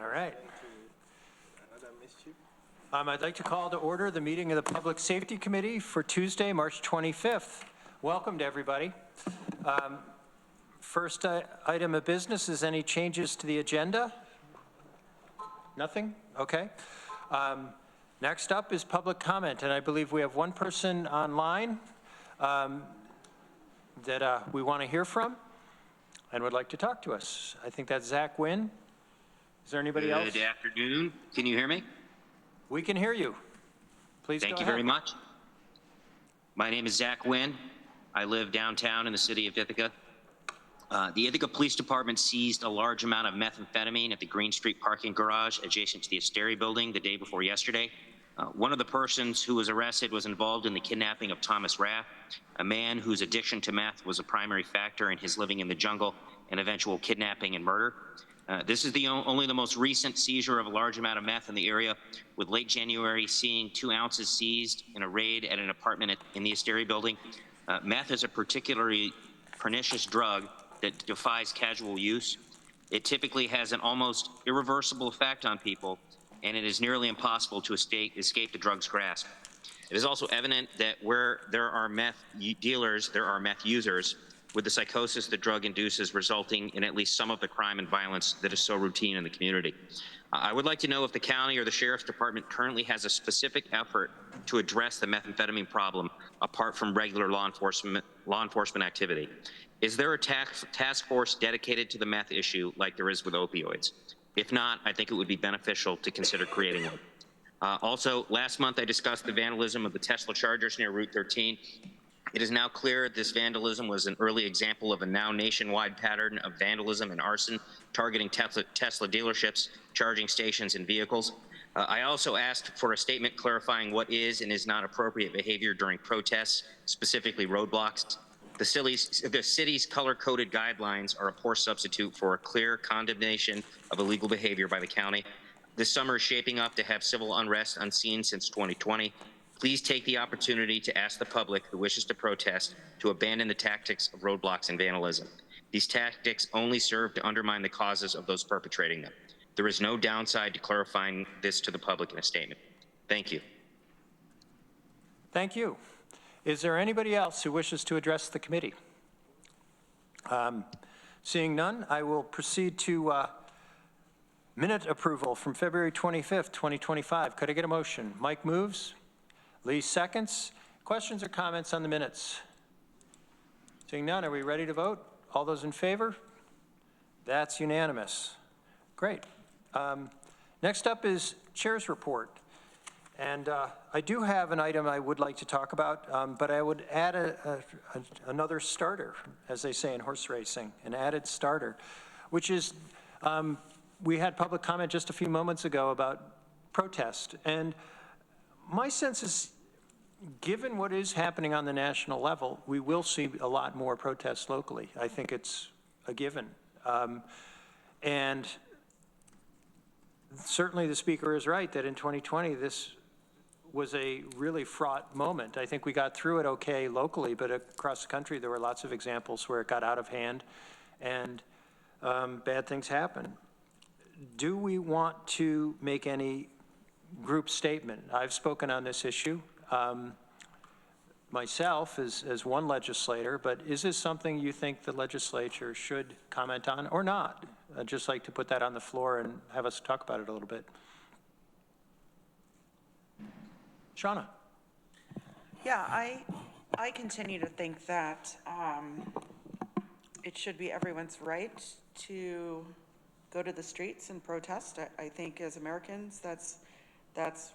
All right. I'd like to call to order the meeting of the Public Safety Committee for Tuesday, March 25th. Welcome to everybody. First item of business is any changes to the agenda? Nothing? Okay. Next up is public comment, and I believe we have one person online that we want to hear from and would like to talk to us. I think that's Zach Wynn. Is there anybody else? Good afternoon. Can you hear me? We can hear you. Please go ahead. Thank you very much. My name is Zach Wynn. I live downtown in the city of Ithaca. The Ithaca Police Department seized a large amount of methamphetamine at the Green Street parking garage adjacent to the Asteri building the day before yesterday. One of the persons who was arrested was involved in the kidnapping of Thomas Raff, a man whose addiction to meth was a primary factor in his living in the jungle and eventual kidnapping and murder. This is only the most recent seizure of a large amount of meth in the area, with late January seeing 2 ounces seized in a raid at an apartment in the Asteri building. Meth is a particularly pernicious drug that defies casual use. It typically has an almost irreversible effect on people, and it is nearly impossible to escape the drug's grasp. It is also evident that where there are meth dealers, there are meth users, with the psychosis the drug induces resulting in at least some of the crime and violence that is so routine in the community. I would like to know if the county or the sheriff's department currently has a specific effort to address the methamphetamine problem apart from regular law enforcement activity. Is there a task force dedicated to the meth issue like there is with opioids? If not, I think it would be beneficial to consider creating one. Also, last month I discussed the vandalism of the Tesla chargers near Route 13. It is now clear this vandalism was an early example of a now nationwide pattern of vandalism and arson targeting Tesla dealerships, charging stations, and vehicles. I also asked for a statement clarifying what is and is not appropriate behavior during protests, specifically roadblocks. The city's color-coded guidelines are a poor substitute for a clear condemnation of illegal behavior by the county. This summer is shaping up to have civil unrest unseen since 2020. Please take the opportunity to ask the public who wishes to protest to abandon the tactics of roadblocks and vandalism. These tactics only serve to undermine the causes of those perpetrating them. There is no downside to clarifying this to the public in a statement. Thank you. Thank you. Is there anybody else who wishes to address the committee? Seeing none, I will proceed to minute approval from February 25th, 2025. Could I get a motion? Mike moves. Lee seconds. Questions or comments on the minutes? Seeing none, are we ready to vote? All those in favor? That's unanimous. Great. Next up is Chair's report. And I do have an item I would like to talk about, but I would add another starter, as they say in horse racing, an added starter, which is we had public comment just a few moments ago about protest. And my sense is, given what is happening on the national level, we will see a lot more protests locally. I think it's a given. And certainly the speaker is right that in 2020, this was a really fraught moment. I think we got through it okay locally, but across the country, there were lots of examples where it got out of hand and bad things happen. Do we want to make any group statement? I've spoken on this issue myself as one legislator, but is this something you think the legislature should comment on or not? I'd just like to put that on the floor and have us talk about it a little bit. Shauna. Yeah, I continue to think that it should be everyone's right to go to the streets and protest. I think as Americans, that's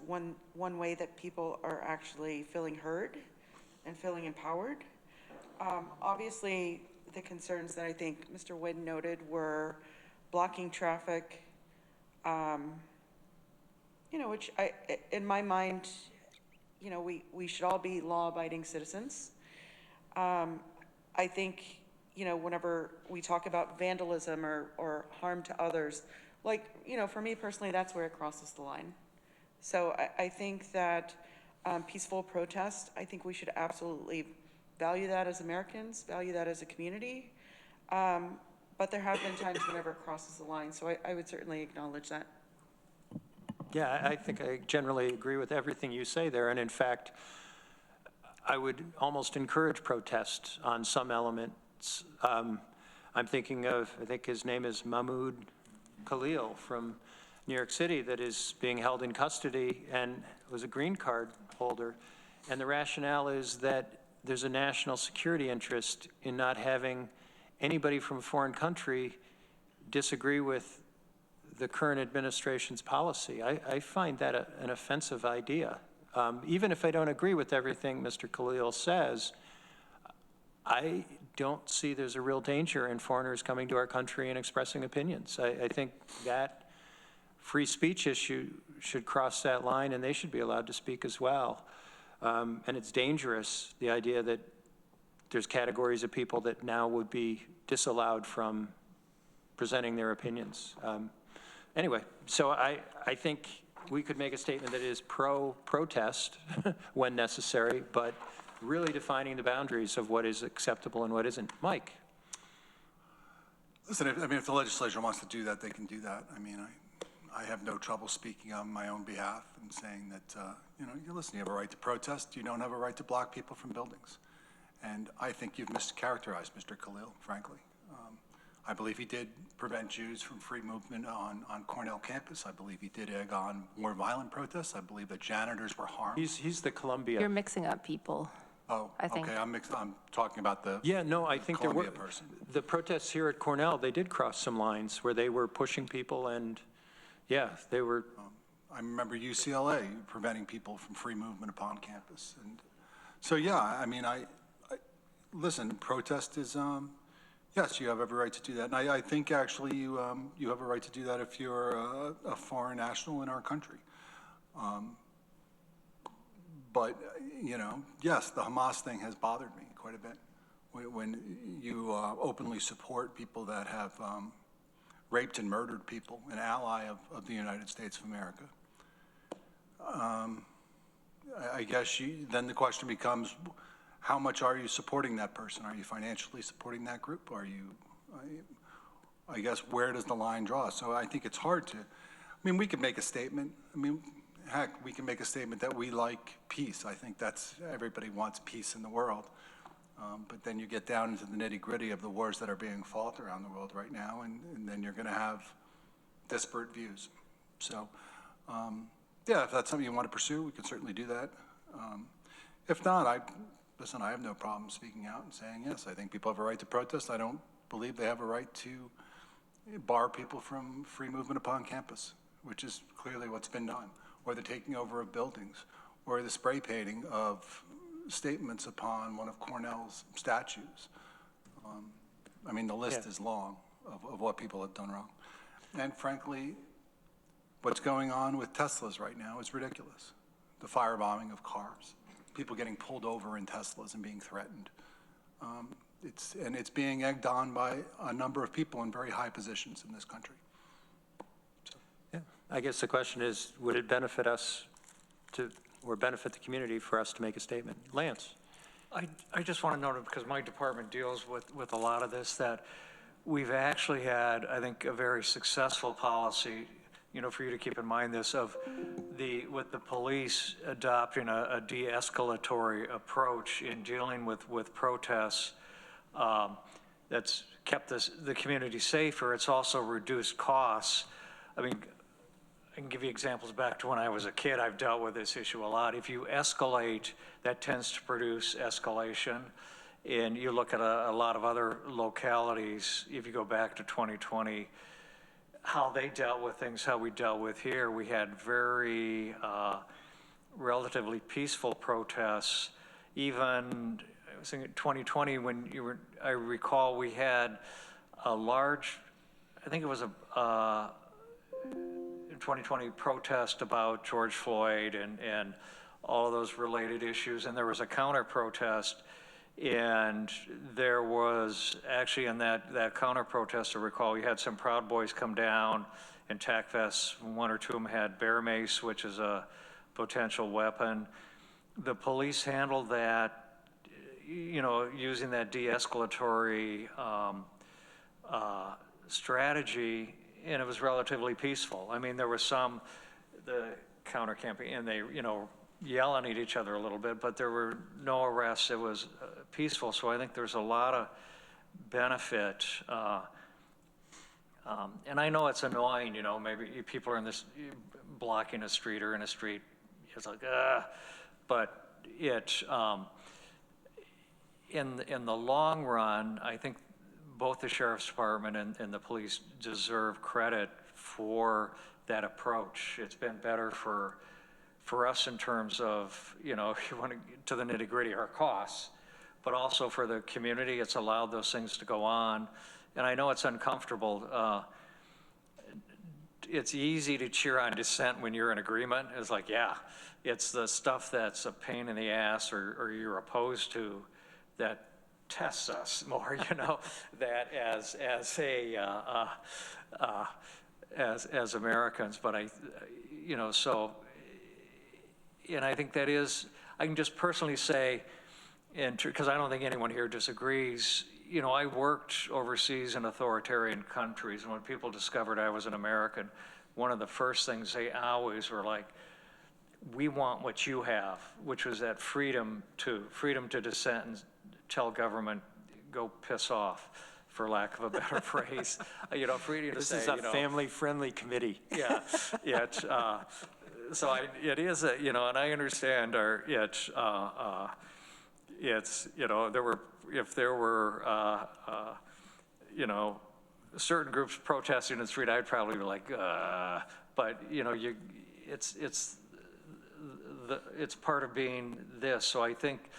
one way that people are actually feeling heard and feeling empowered. Obviously, the concerns that I think Mr. Wynn noted were blocking traffic, which in my mind, we should all be law-abiding citizens. I think, whenever we talk about vandalism or harm to others, for me personally, that's where it crosses the line. So I think that peaceful protest, I think we should absolutely value that as Americans, value that as a community. But there have been times whenever it crosses the line, so I would certainly acknowledge that. Yeah, I think I generally agree with everything you say there, and in fact, I would almost encourage protest on some elements. I'm thinking of, I think his name is Mahmoud Khalil from New York City, that is being held in custody and was a green card holder. And the rationale is that there's a national security interest in not having anybody from a foreign country disagree with the current administration's policy. I find that an offensive idea. Even if I don't agree with everything Mr. Khalil says, I don't see there's a real danger in foreigners coming to our country and expressing opinions. I think that free speech issue should cross that line, and they should be allowed to speak as well. And it's dangerous, the idea that there's categories of people that now would be disallowed from presenting their opinions. Anyway, so I think we could make a statement that is pro-protest when necessary, but really defining the boundaries of what is acceptable and what isn't. Mike? Listen, if the legislature wants to do that, they can do that. I mean, I have no trouble speaking on my own behalf and saying that, listen, you have a right to protest. You don't have a right to block people from buildings. And I think you've mischaracterized Mr. Khalil, frankly. I believe he did prevent Jews from free movement on Cornell campus. I believe he did egg on more violent protests. I believe that janitors were harmed. He's the Columbia. You're mixing up people. Oh, I think. okay, I'm talking about the Yeah, no, I think there were, Columbia person. the protests here at Cornell, they did cross some lines where they were pushing people and, yeah, they were, I remember UCLA preventing people from free movement upon campus. And so, yeah, I mean, listen, protest is, yes, you have every right to do that. And I think actually you have a right to do that if you're a foreign national in our country. But, yes, the Hamas thing has bothered me quite a bit. When you openly support people that have raped and murdered people, an ally of the United States of America. I guess then the question becomes, how much are you supporting that person? Are you financially supporting that group? Are you, I guess, where does the line draw? So I think it's hard to, we could make a statement. Heck, we can make a statement that we like peace. I think everybody wants peace in the world. But then you get down into the nitty-gritty of the wars that are being fought around the world right now, and then you're going to have disparate views. So, yeah, if that's something you want to pursue, we can certainly do that. If not, I have no problem speaking out and saying, yes, I think people have a right to protest. I don't believe they have a right to bar people from free movement upon campus, which is clearly what's been done, or the taking over of buildings, or the spray painting of statements upon one of Cornell's statues. The list is long of what people have done wrong. And frankly, what's going on with Teslas right now is ridiculous. The firebombing of cars, people getting pulled over in Teslas and being threatened. It's being egged on by a number of people in very high positions in this country. yeah. I guess the question is, would it benefit us or benefit the community for us to make a statement? Lance? I just want to note, because my department deals with a lot of this, that we've actually had, I think, a very successful policy, for you to keep in mind this, with the police adopting a de-escalatory approach in dealing with protests. That's kept the community safer. It's also reduced costs. I can give you examples back to when I was a kid. I've dealt with this issue a lot. If you escalate, that tends to produce escalation. And you look at a lot of other localities, if you go back to 2020, how they dealt with things, how we dealt with here. We had very relatively peaceful protests. Even, I was thinking 2020, I recall we had a large, I think it was a 2020 protest about George Floyd and all of those related issues, and there was a counter protest, and there was actually in that counter protest, I recall, we had some Proud Boys come down in tack vests. One or two of them had bear mace, which is a potential weapon. The police handled that, using that de-escalatory strategy, and it was relatively peaceful. There was some counter campaign, and they, yelling at each other a little bit, but there were no arrests. It was peaceful. So I think there's a lot of benefit. And I know it's annoying, maybe people are in this, blocking a street or in a street. It's like, but it, in the long run, I think both the sheriff's department and the police deserve credit for that approach. It's been better for us in terms of, if you want to the nitty gritty, our costs, but also for the community. It's allowed those things to go on. And I know it's uncomfortable. It's easy to cheer on dissent when you're in agreement. It's like, yeah, it's the stuff that's a pain in the ass or you're opposed to that tests us more, that as Americans. But so, and I think that is, I can just personally say, because I don't think anyone here disagrees, I worked overseas in authoritarian countries, and when people discovered I was an American, one of the first things they always were like, we want what you have, which was that freedom to dissent and tell government, go piss off, for lack of a better phrase. Freedom to say, This is a family-friendly committee. Yeah, so it is, and I understand there were, certain groups protesting in the street, I'd probably be like, but it's part of being this. So I think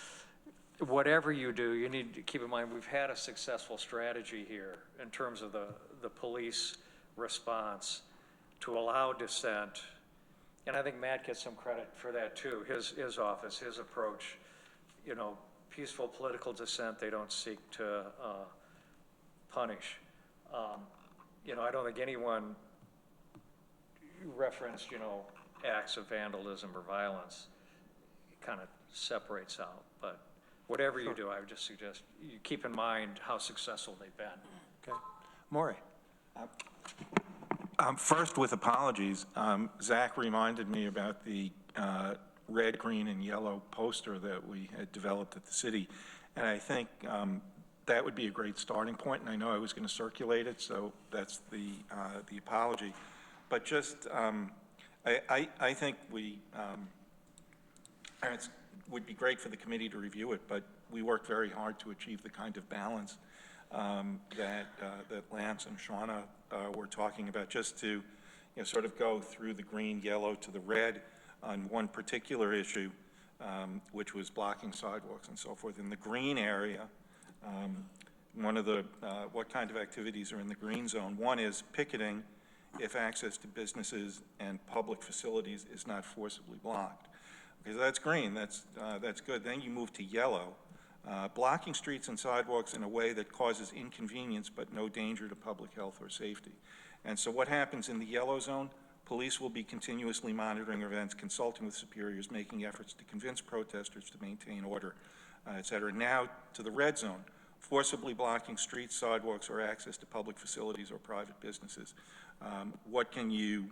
whatever you do, you need to keep in mind, we've had a successful strategy here in terms of the police response to allow dissent. And I think Matt gets some credit for that too. His office, his approach, peaceful political dissent, they don't seek to punish. I don't think anyone referenced, acts of vandalism or violence. It kind of separates out. But whatever you do, I would just suggest you keep in mind how successful they've been. Okay. Maury? First, with apologies, Zach reminded me about the red, green, and yellow poster that we had developed at the city, and I think that would be a great starting point, and I know I was going to circulate it, so that's the apology. But just, I think it would be great for the committee to review it, but we worked very hard to achieve the kind of balance that Lance and Shauna were talking about, just to sort of go through the green, yellow to the red on one particular issue, which was blocking sidewalks and so forth. In the green area, one of the, what kind of activities are in the green zone? One is picketing if access to businesses and public facilities is not forcibly blocked. Okay, so that's green, that's good. Then you move to yellow. Blocking streets and sidewalks in a way that causes inconvenience but no danger to public health or safety. And so what happens in the yellow zone? Police will be continuously monitoring events, consulting with superiors, making efforts to convince protesters to maintain order, et cetera. Now to the red zone, forcibly blocking streets, sidewalks, or access to public facilities or private businesses. What can you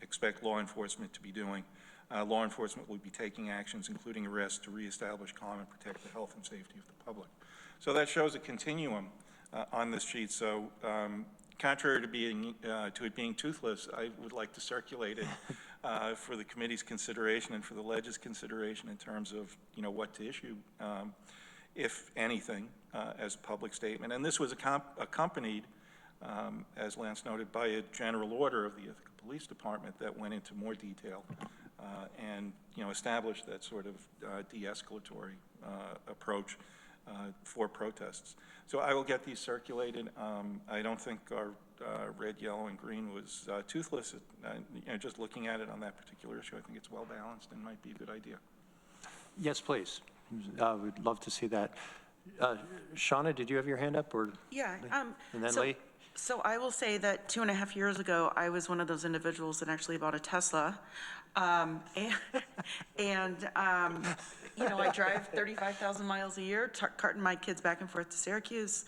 expect law enforcement to be doing? Law enforcement will be taking actions, including arrests, to reestablish calm and protect the health and safety of the public. So that shows a continuum on this sheet. So contrary to it being toothless, I would like to circulate it for the committee's consideration and for the ledge's consideration in terms of what to issue, if anything, as a public statement. And this was accompanied, as Lance noted, by a general order of the Ithaca Police Department that went into more detail and established that sort of de-escalatory approach for protests. So I will get these circulated. I don't think our red, yellow, and green was toothless. Just looking at it on that particular issue, I think it's well balanced and might be a good idea. Yes, please. We'd love to see that. Shauna, did you have your hand up, or? Yeah. And then Lee? So I will say that 2.5 years ago, I was one of those individuals that actually bought a Tesla. I drive 35,000 miles a year, carting my kids back and forth to Syracuse.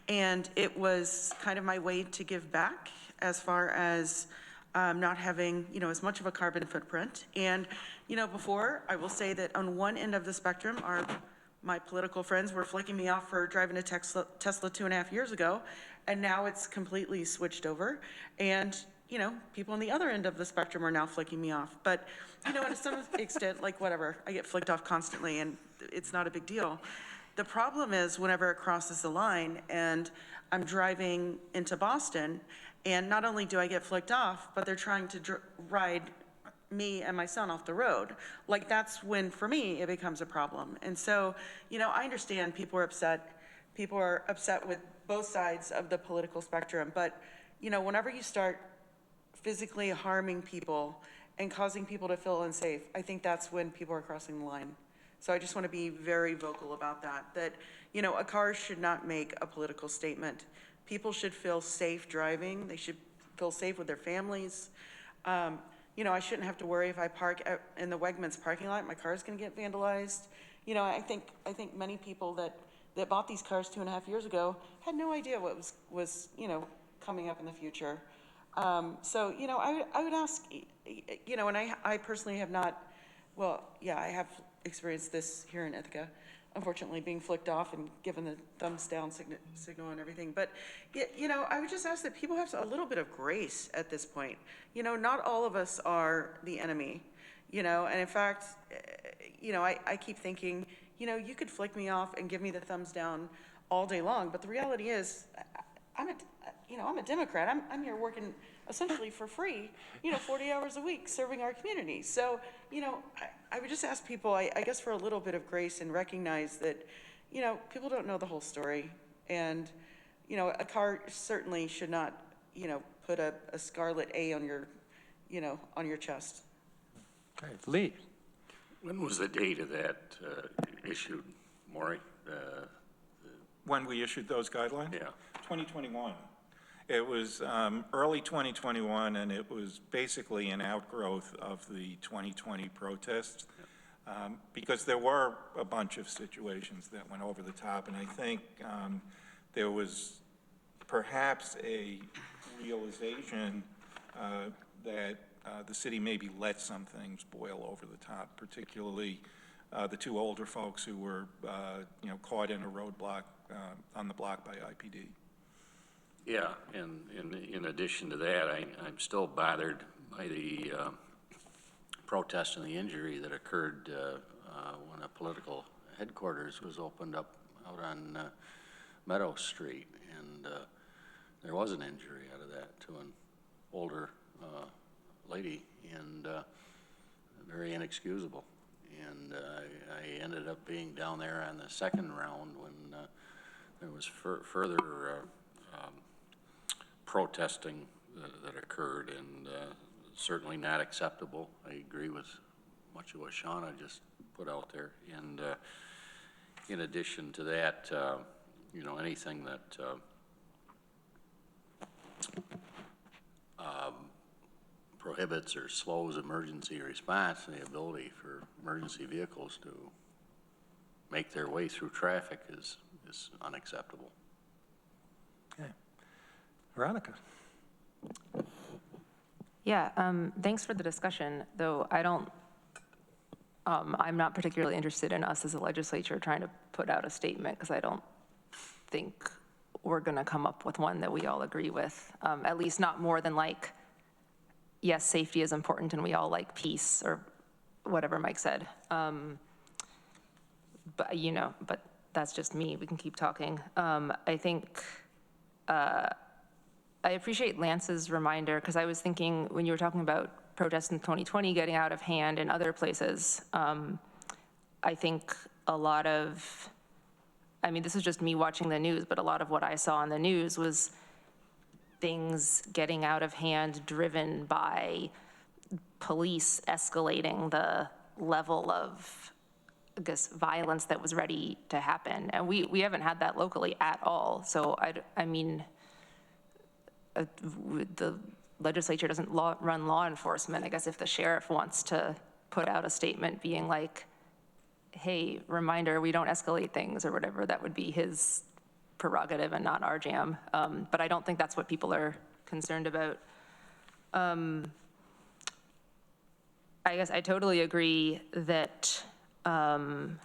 And it was kind of my way to give back as far as not having, as much of a carbon footprint. And, before, I will say that on one end of the spectrum, my political friends were flicking me off for driving a Tesla 2.5 years ago, and now it's completely switched over. And, people on the other end of the spectrum are now flicking me off. But, to some extent, like whatever, I get flicked off constantly and it's not a big deal. The problem is whenever it crosses the line and I'm driving into Boston, and not only do I get flicked off, but they're trying to ride me and my son off the road. Like, that's when, for me, it becomes a problem. And so, I understand people are upset. People are upset with both sides of the political spectrum. But, whenever you start physically harming people and causing people to feel unsafe, I think that's when people are crossing the line. So I just want to be very vocal about that, a car should not make a political statement. People should feel safe driving. They should feel safe with their families. I shouldn't have to worry if I park in the Wegmans parking lot, my car's going to get vandalized. I think many people that bought these cars 2.5 years ago had no idea what was coming up in the future. So, I would ask, and I personally have not, I have experienced this here in Ithaca, unfortunately being flicked off and given the thumbs down signal and everything. But, I would just ask that people have a little bit of grace at this point. Not all of us are the enemy, and in fact, I keep thinking, you could flick me off and give me the thumbs down all day long. But the reality is, I'm a Democrat. I'm here working essentially for free, 40 hours a week serving our community. So, I would just ask people, I guess, for a little bit of grace and recognize that, people don't know the whole story. And, a car certainly should not, put a scarlet A on your chest. Okay, Lee. When was the date of that issued, Maury? When we issued those guidelines? Yeah. 2021. It was early 2021, and it was basically an outgrowth of the 2020 protests, because there were a bunch of situations that went over the top, and I think there was perhaps a realization that the city maybe let some things boil over the top, particularly the two older folks who were, caught in a roadblock on the block by IPD. Yeah, and in addition to that, I'm still bothered by the protest and the injury that occurred when a political headquarters was opened up out on Meadow Street, and there was an injury out of that to an older lady, and very inexcusable. And I ended up being down there on the second round when there was further protesting that occurred, and certainly not acceptable. I agree with much of what Shauna just put out there. And in addition to that, anything that prohibits or slows emergency response and the ability for emergency vehicles to make their way through traffic is unacceptable. Okay. Veronica. Yeah, thanks for the discussion, though I'm not particularly interested in us as a legislature trying to put out a statement, because I don't think we're going to come up with one that we all agree with, at least not more than like, yes, safety is important and we all like peace, or whatever Mike said. But that's just me. We can keep talking. I think I appreciate Lance's reminder, because I was thinking when you were talking about protests in 2020 getting out of hand in other places, I think a lot of, this is just me watching the news, but a lot of what I saw on the news was things getting out of hand driven by police escalating the level of, I guess, violence that was ready to happen. And we haven't had that locally at all. So the legislature doesn't run law enforcement. I guess if the sheriff wants to put out a statement being like, hey, reminder, we don't escalate things or whatever, that would be his prerogative and not our jam. But I don't think that's what people are concerned about. I guess I totally agree that, that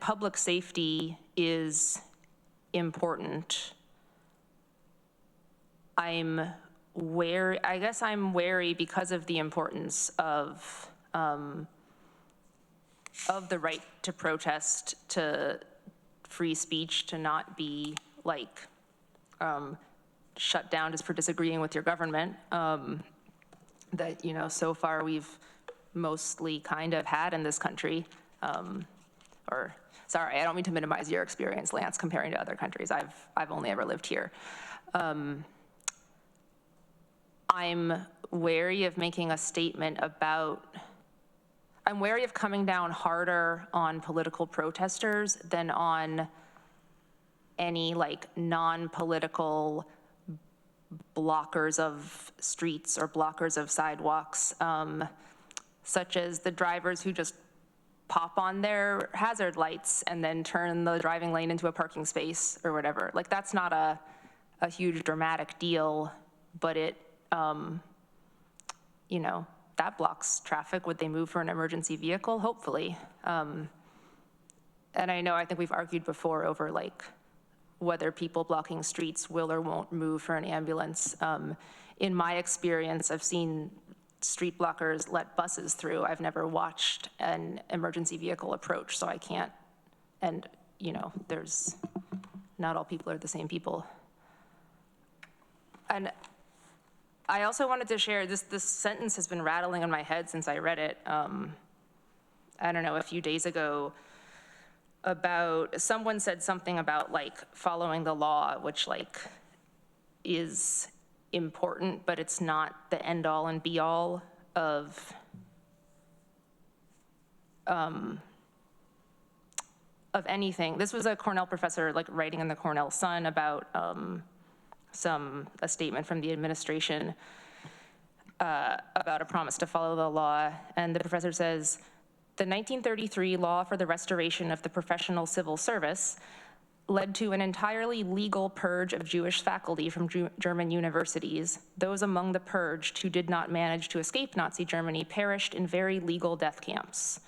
public safety is important. I guess I'm wary because of the importance of the right to protest, to free speech, to not be like shut down just for disagreeing with your government, that, you know, so far we've mostly kind of had in this country. Or, sorry, I don't mean to minimize your experience, Lance, comparing to other countries. I've only ever lived here. I'm wary of making a statement about, I'm wary of coming down harder on political protesters than on any like non-political blockers of streets or blockers of sidewalks, such as the drivers who just pop on their hazard lights and then turn the driving lane into a parking space or whatever. Like, that's not a huge dramatic deal, but it, you know, that blocks traffic. Would they move for an emergency vehicle? Hopefully. And I think we've argued before over like whether people blocking streets will or won't move for an ambulance. In my experience, I've seen street blockers let buses through. I've never watched an emergency vehicle approach, so I can't, and you know, there's, not all people are the same people. And I also wanted to share, this sentence has been rattling in my head since I read it, I don't know, a few days ago, about, someone said something about like following the law, which like is important, but it's not the end all and be all of anything. This was a Cornell professor like writing in the Cornell Sun about a statement from the administration about a promise to follow the law. And the professor says, the 1933 Law for the Restoration of the Professional Civil Service led to an entirely legal purge of Jewish faculty from German universities. Those among the purged who did not manage to escape Nazi Germany perished in very legal death camps.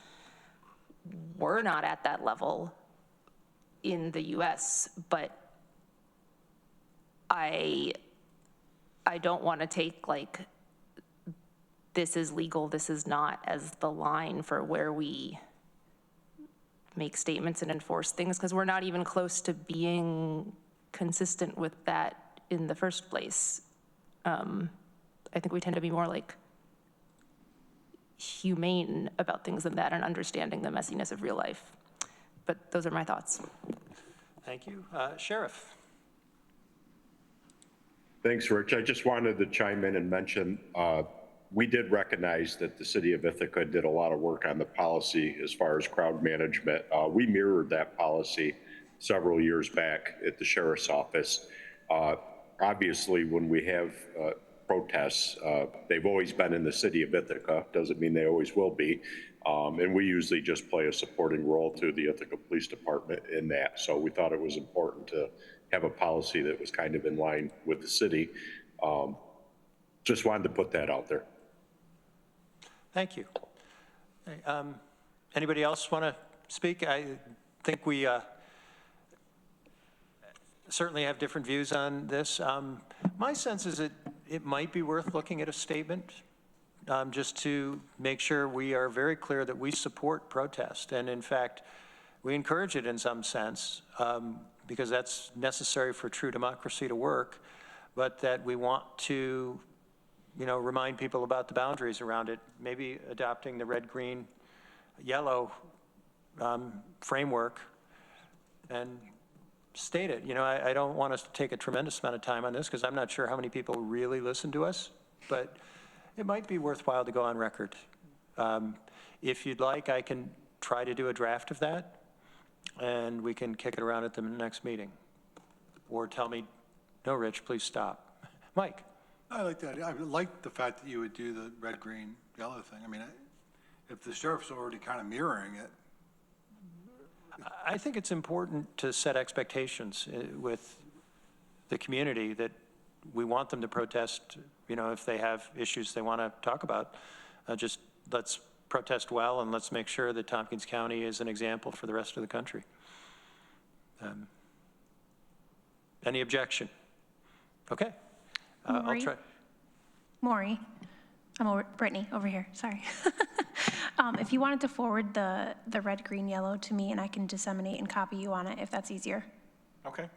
We're not at that level in the US, but I don't want to take like, this is legal, this is not, as the line for where we make statements and enforce things, because we're not even close to being consistent with that in the first place. I think we tend to be more like humane about things than that and understanding the messiness of real life. But those are my thoughts. Thank you. Sheriff. Thanks, Rich. I just wanted to chime in and mention, we did recognize that the city of Ithaca did a lot of work on the policy as far as crowd management. We mirrored that policy several years back at the sheriff's office. Obviously, when we have protests, they've always been in the city of Ithaca. Doesn't mean they always will be. And we usually just play a supporting role to the Ithaca Police Department in that. So we thought it was important to have a policy that was kind of in line with the city. Just wanted to put that out there. Thank you. Anybody else want to speak? I think we certainly have different views on this. My sense is it might be worth looking at a statement just to make sure we are very clear that we support protest. And in fact, we encourage it in some sense because that's necessary for true democracy to work, but that we want to, you know, remind people about the boundaries around it, maybe adopting the red, green, yellow framework and state it. You know, I don't want us to take a tremendous amount of time on this because I'm not sure how many people really listen to us, but it might be worthwhile to go on record. If you'd like, I can try to do a draft of that and we can kick it around at the next meeting. Or tell me, no, Rich, please stop. Mike. I like that. I like the fact that you would do the red, green, yellow thing. I mean, if the sheriff's already kind of mirroring it. I think it's important to set expectations with the community that we want them to protest, if they have issues they want to talk about. Just let's protest well, and let's make sure that Tompkins County is an example for the rest of the country. Any objection? Okay. I'll Maureen? try. Maury, Brittany over here, sorry. If you wanted to forward the red, green, yellow to me and I can disseminate and copy you on it if that's easier. Okay.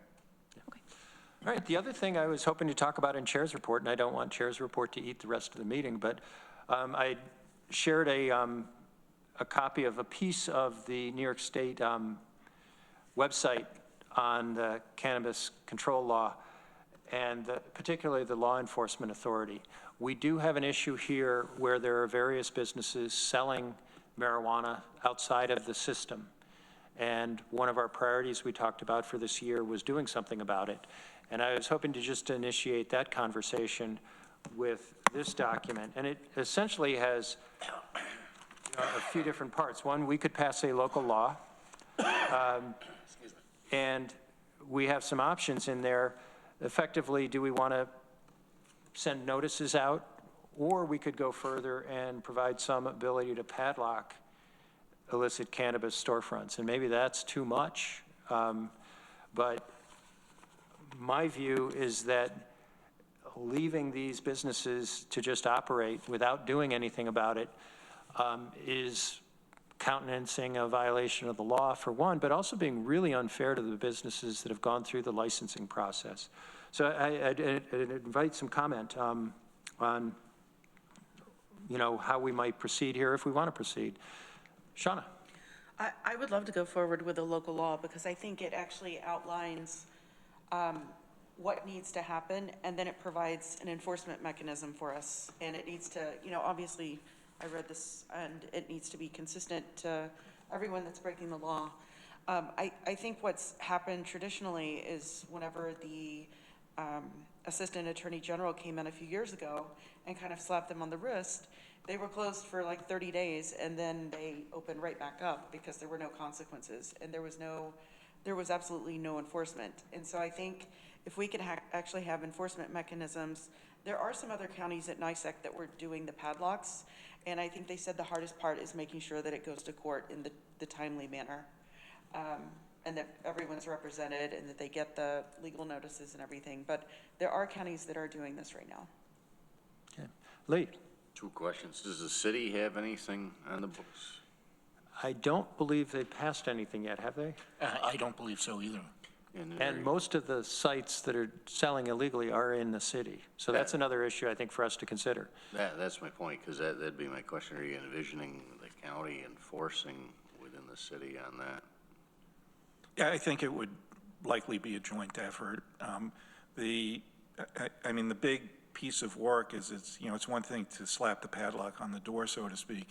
All right, the other thing I was hoping to talk about in Chair's report, and I don't want Chair's report to eat the rest of the meeting, but I shared a copy of a piece of the New York State website on the cannabis control law, and particularly the law enforcement authority. We do have an issue here where there are various businesses selling marijuana outside of the system. And one of our priorities we talked about for this year was doing something about it. And I was hoping to just initiate that conversation with this document. And it essentially has a few different parts. One, we could pass a local law. And we have some options in there. Effectively, do we want to send notices out? Or we could go further and provide some ability to padlock illicit cannabis storefronts. And maybe that's too much. But my view is that leaving these businesses to just operate without doing anything about it is countenancing a violation of the law, for one, but also being really unfair to the businesses that have gone through the licensing process. So I'd invite some comment on, how we might proceed here if we want to proceed. Shauna. I would love to go forward with a local law because I think it actually outlines what needs to happen, and then it provides an enforcement mechanism for us. And it needs to, obviously, I read this, and it needs to be consistent to everyone that's breaking the law. I think what's happened traditionally is whenever the Assistant Attorney General came in a few years ago and kind of slapped them on the wrist, they were closed for like 30 days, and then they opened right back up because there were no consequences, and there was absolutely no enforcement. And so I think if we could actually have enforcement mechanisms, there are some other counties at NYSEC that were doing the padlocks, and I think they said the hardest part is making sure that it goes to court in the timely manner, and that everyone's represented and that they get the legal notices and everything. But there are counties that are doing this right now. Okay. Lee. 2 questions. Does the city have anything on the books? I don't believe they've passed anything yet, have they? I don't believe so either. And most of the sites that are selling illegally are in the city. So that's another issue I think for us to consider. That's my point, because that'd be my question. Are you envisioning the county enforcing within the city on that? Yeah, I think it would likely be a joint effort. The big piece of work is it's one thing to slap the padlock on the door, so to speak,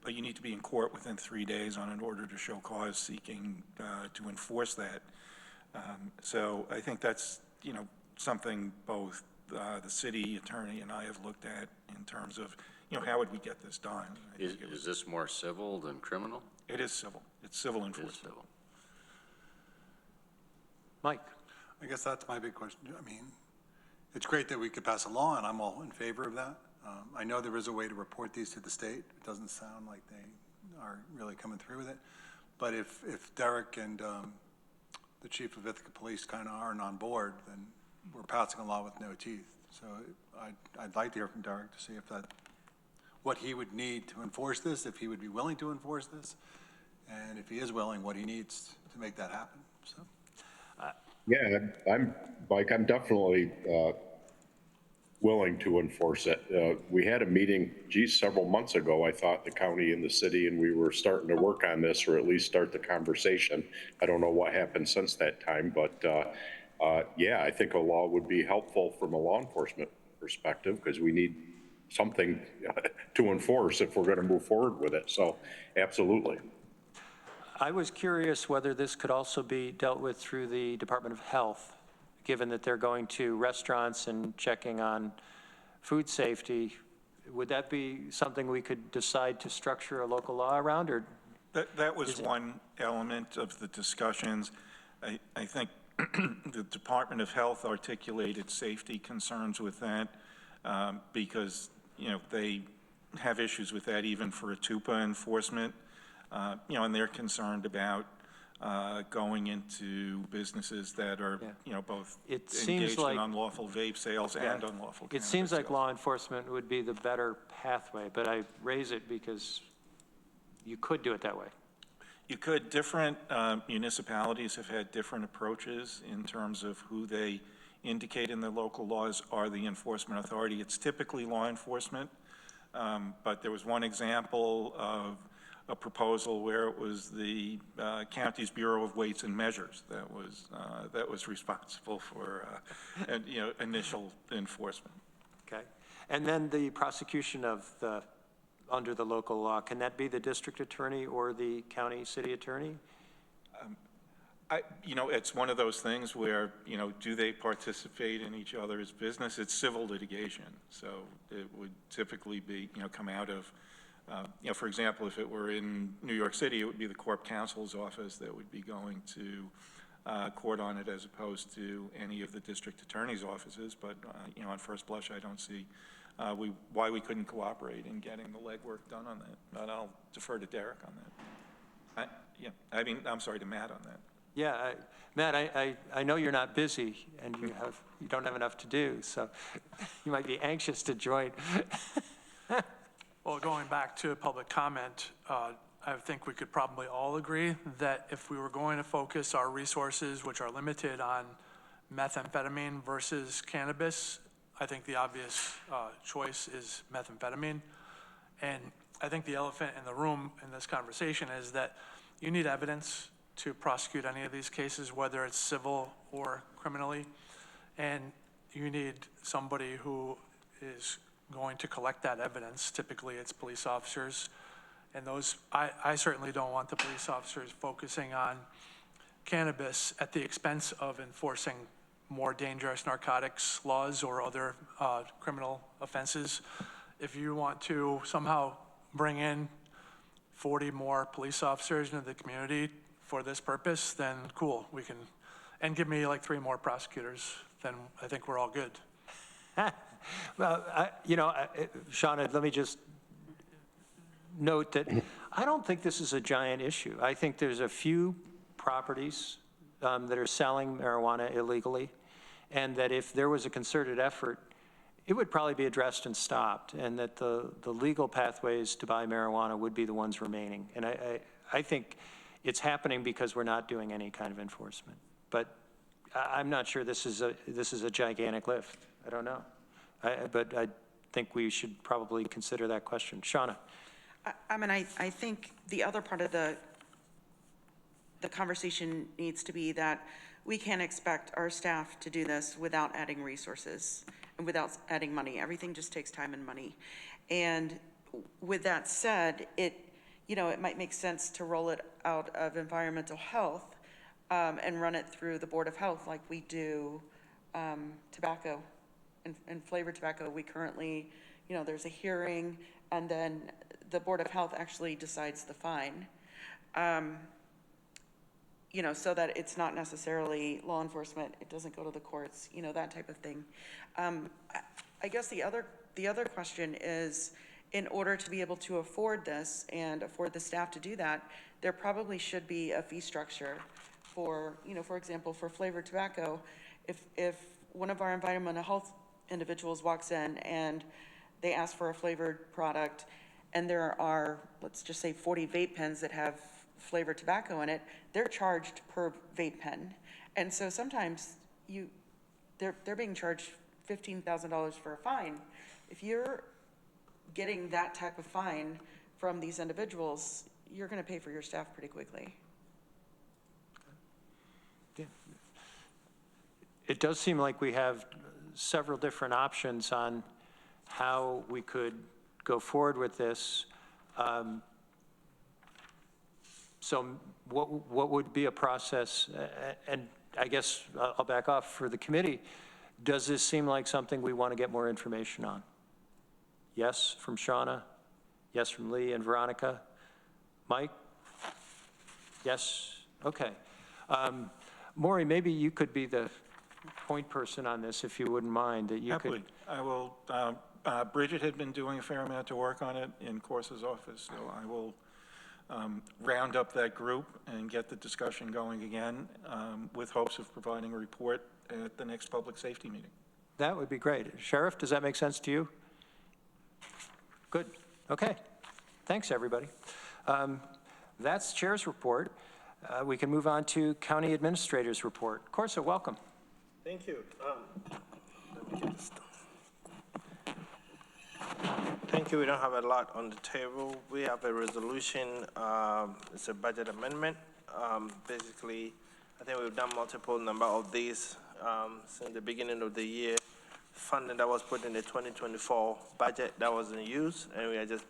but you need to be in court within 3 days on an order to show cause seeking to enforce that. So I think that's, something both the city attorney and I have looked at in terms of, how would we get this done? Is this more civil than criminal? It is civil. It's civil It is enforcement. civil. Mike. I guess that's my big question. I mean, it's great that we could pass a law, and I'm all in favor of that. I know there is a way to report these to the state. It doesn't sound like they are really coming through with it. But if Derek and the chief of Ithaca Police kind of aren't on board, then we're passing a law with no teeth. So I'd like to hear from Derek to see if what he would need to enforce this, if he would be willing to enforce this, and if he is willing, what he needs to make that happen. So. Yeah, I'm definitely willing to enforce it. We had a meeting, several months ago, I thought, the county and the city, and we were starting to work on this, or at least start the conversation. I don't know what happened since that time, but yeah, I think a law would be helpful from a law enforcement perspective, because we need something to enforce if we're going to move forward with it. So absolutely. I was curious whether this could also be dealt with through the Department of Health, given that they're going to restaurants and checking on food safety. Would that be something we could decide to structure a local law around, or? That was one element of the discussions. I think The Department of Health articulated safety concerns with that because, they have issues with that even for a TUPA enforcement, and they're concerned about going into businesses that are, both It seems engaged like- in unlawful vape sales and unlawful It cannabis seems like sales. law enforcement would be the better pathway, but I raise it because you could do it that way. You could. Different municipalities have had different approaches in terms of who they indicate in their local laws are the enforcement authority. It's typically law enforcement, but there was one example of a proposal where it was the county's Bureau of Weights and Measures that was responsible for initial enforcement. Okay. And then the prosecution of under the local law, can that be the district attorney or the county city attorney? It's one of those things where, do they participate in each other's business? It's civil litigation, so it would typically be, come out of, for example, if it were in New York City, it would be the Corp Counsel's office that would be going to court on it as opposed to any of the district attorney's offices. But, on first blush, I don't see why we couldn't cooperate in getting the legwork done on that. But I'll defer to Derek on that. I'm sorry, to Matt on that. Yeah, Matt, I know you're not busy and you don't have enough to do, so you might be anxious to join. Well, going back to public comment, I think we could probably all agree that if we were going to focus our resources, which are limited, on methamphetamine versus cannabis, I think the obvious choice is methamphetamine. And I think the elephant in the room in this conversation is that you need evidence to prosecute any of these cases, whether it's civil or criminally. And you need somebody who is going to collect that evidence. Typically, it's police officers. And those, I certainly don't want the police officers focusing on cannabis at the expense of enforcing more dangerous narcotics laws or other criminal offenses. If you want to somehow bring in 40 more police officers into the community for this purpose, then cool, we can, and give me like 3 more prosecutors, then I think we're all good. Well, Shauna, let me just note that I don't think this is a giant issue. I think there's a few properties that are selling marijuana illegally, and that if there was a concerted effort, it would probably be addressed and stopped, and that the legal pathways to buy marijuana would be the ones remaining. And I think it's happening because we're not doing any kind of enforcement. But I'm not sure this is a gigantic lift. I don't know. But I think we should probably consider that question. Shauna. I think the other part of the conversation needs to be that we can't expect our staff to do this without adding resources and without adding money. Everything just takes time and money. And with that said, it might make sense to roll it out of environmental health and run it through the Board of Health like we do tobacco and flavored tobacco. We currently, there's a hearing, and then the Board of Health actually decides the fine. So that it's not necessarily law enforcement, it doesn't go to the courts, that type of thing. I guess the other question is, in order to be able to afford this and afford the staff to do that, there probably should be a fee structure for, for example, for flavored tobacco. If one of our environmental health individuals walks in and they ask for a flavored product, and there are, let's just say 40 vape pens that have flavored tobacco in it, they're charged per vape pen. And so sometimes they're being charged $15,000 for a fine. If you're getting that type of fine from these individuals, you're going to pay for your staff pretty quickly. Yeah. It does seem like we have several different options on how we could go forward with this. So what would be a process? And I guess I'll back off for the committee. Does this seem like something we want to get more information on? Yes from Shauna? Yes from Lee and Veronica? Mike? Yes? Okay. Maury, maybe you could be the point person on this, if you wouldn't mind, that you Happily, could. I will, Bridget had been doing a fair amount of work on it in Corsa's office, so I will round up that group and get the discussion going again, with hopes of providing a report at the next public safety meeting. That would be great. Sheriff, does that make sense to you? Good. Okay. Thanks, everybody. That's Chair's report. We can move on to County Administrator's report. Corsa, welcome. Thank you. Let me get this done. Thank you. We don't have a lot on the table. We have a resolution. It's a budget amendment. Basically, I think we've done multiple number of these since the beginning of the year. Funding that was put in the 2024 budget that wasn't used, and we are just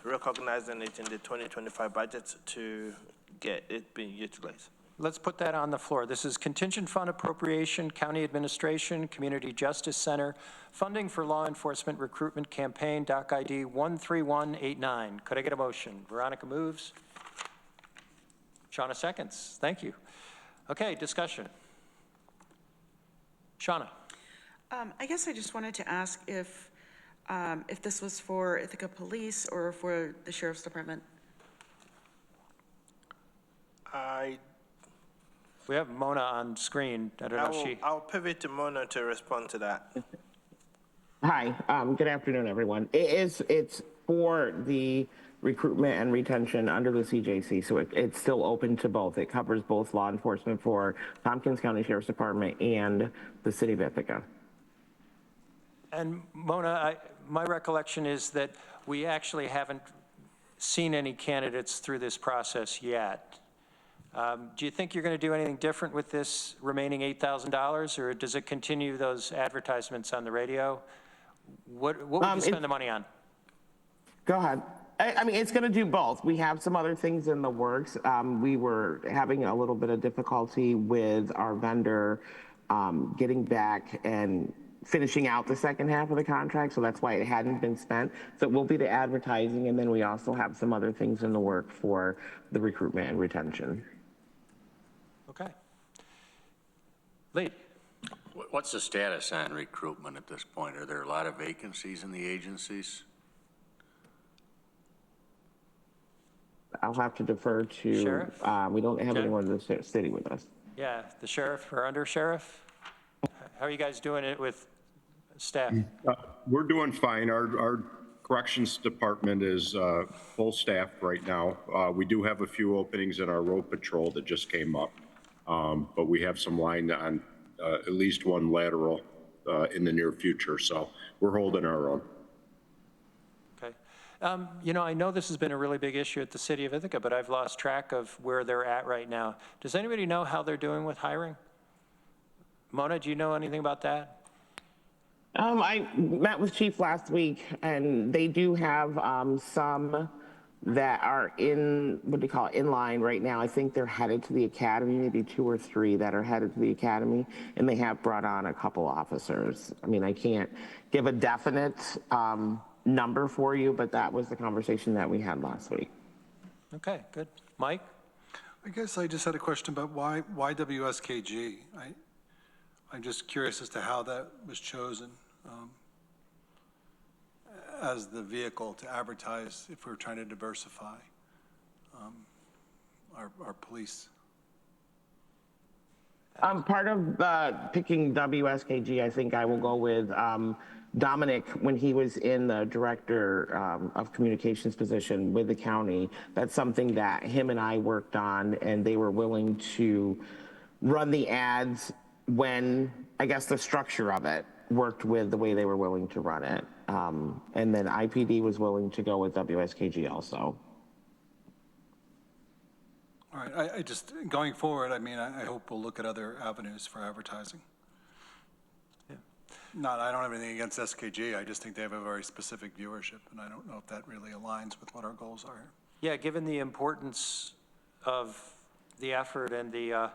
recognizing it in the 2025 budget to get it being utilized. Let's put that on the floor. This is contingent fund appropriation, county administration, community justice center, funding for law enforcement recruitment campaign, doc ID 13189. Could I get a motion? Veronica moves. Shauna seconds. Thank you. Okay, discussion. Shauna. I guess I just wanted to ask if this was for Ithaca Police or for the Sheriff's Department. We have Mona on screen. I don't know if she. I'll pivot to Mona to respond to that. Hi, good afternoon, everyone. It's for the recruitment and retention under the CJC, so it's still open to both. It covers both law enforcement for Tompkins County Sheriff's Department and the City of Ithaca. And Mona, my recollection is that we actually haven't seen any candidates through this process yet. Do you think you're going to do anything different with this remaining $8,000, or does it continue those advertisements on the radio? What would you spend the money on? Go ahead. I mean, it's going to do both. We have some other things in the works. We were having a little bit of difficulty with our vendor getting back and finishing out the second half of the contract, so that's why it hadn't been spent. So it will be the advertising, and then we also have some other things in the work for the recruitment and retention. Okay. Lee. What's the status on recruitment at this point? Are there a lot of vacancies in the agencies? I'll have to defer to, Sheriff? We don't have anyone in the city with us. Yeah, the sheriff or under sheriff? How are you guys doing it with staff? We're doing fine. Our corrections department is full staffed right now. We do have a few openings in our road patrol that just came up, but we have some lined on at least one lateral in the near future, so we're holding our own. Okay. You know, I know this has been a really big issue at the City of Ithaca, but I've lost track of where they're at right now. Does anybody know how they're doing with hiring? Mona, do you know anything about that? I met with Chief last week, and they do have some that are in, what do you call it, in line right now. I think they're headed to the academy, maybe 2 or 3 that are headed to the academy, and they have brought on a couple officers. I mean, I can't give a definite number for you, but that was the conversation that we had last week. Okay, good. Mike? I guess I just had a question about why WSKG? I'm just curious as to how that was chosen as the vehicle to advertise if we're trying to diversify our police. Part of picking WSKG, I think I will go with Dominic when he was in the director of communications position with the county. That's something that him and I worked on, and they were willing to run the ads when, I guess, the structure of it worked with the way they were willing to run it. And then IPD was willing to go with WSKG also. All right, I just, going forward, I mean, I hope we'll look at other avenues for advertising. Yeah. I don't have anything against SKG, I just think they have a very specific viewership, and I don't know if that really aligns with what our goals are. Yeah, given the importance of the effort and the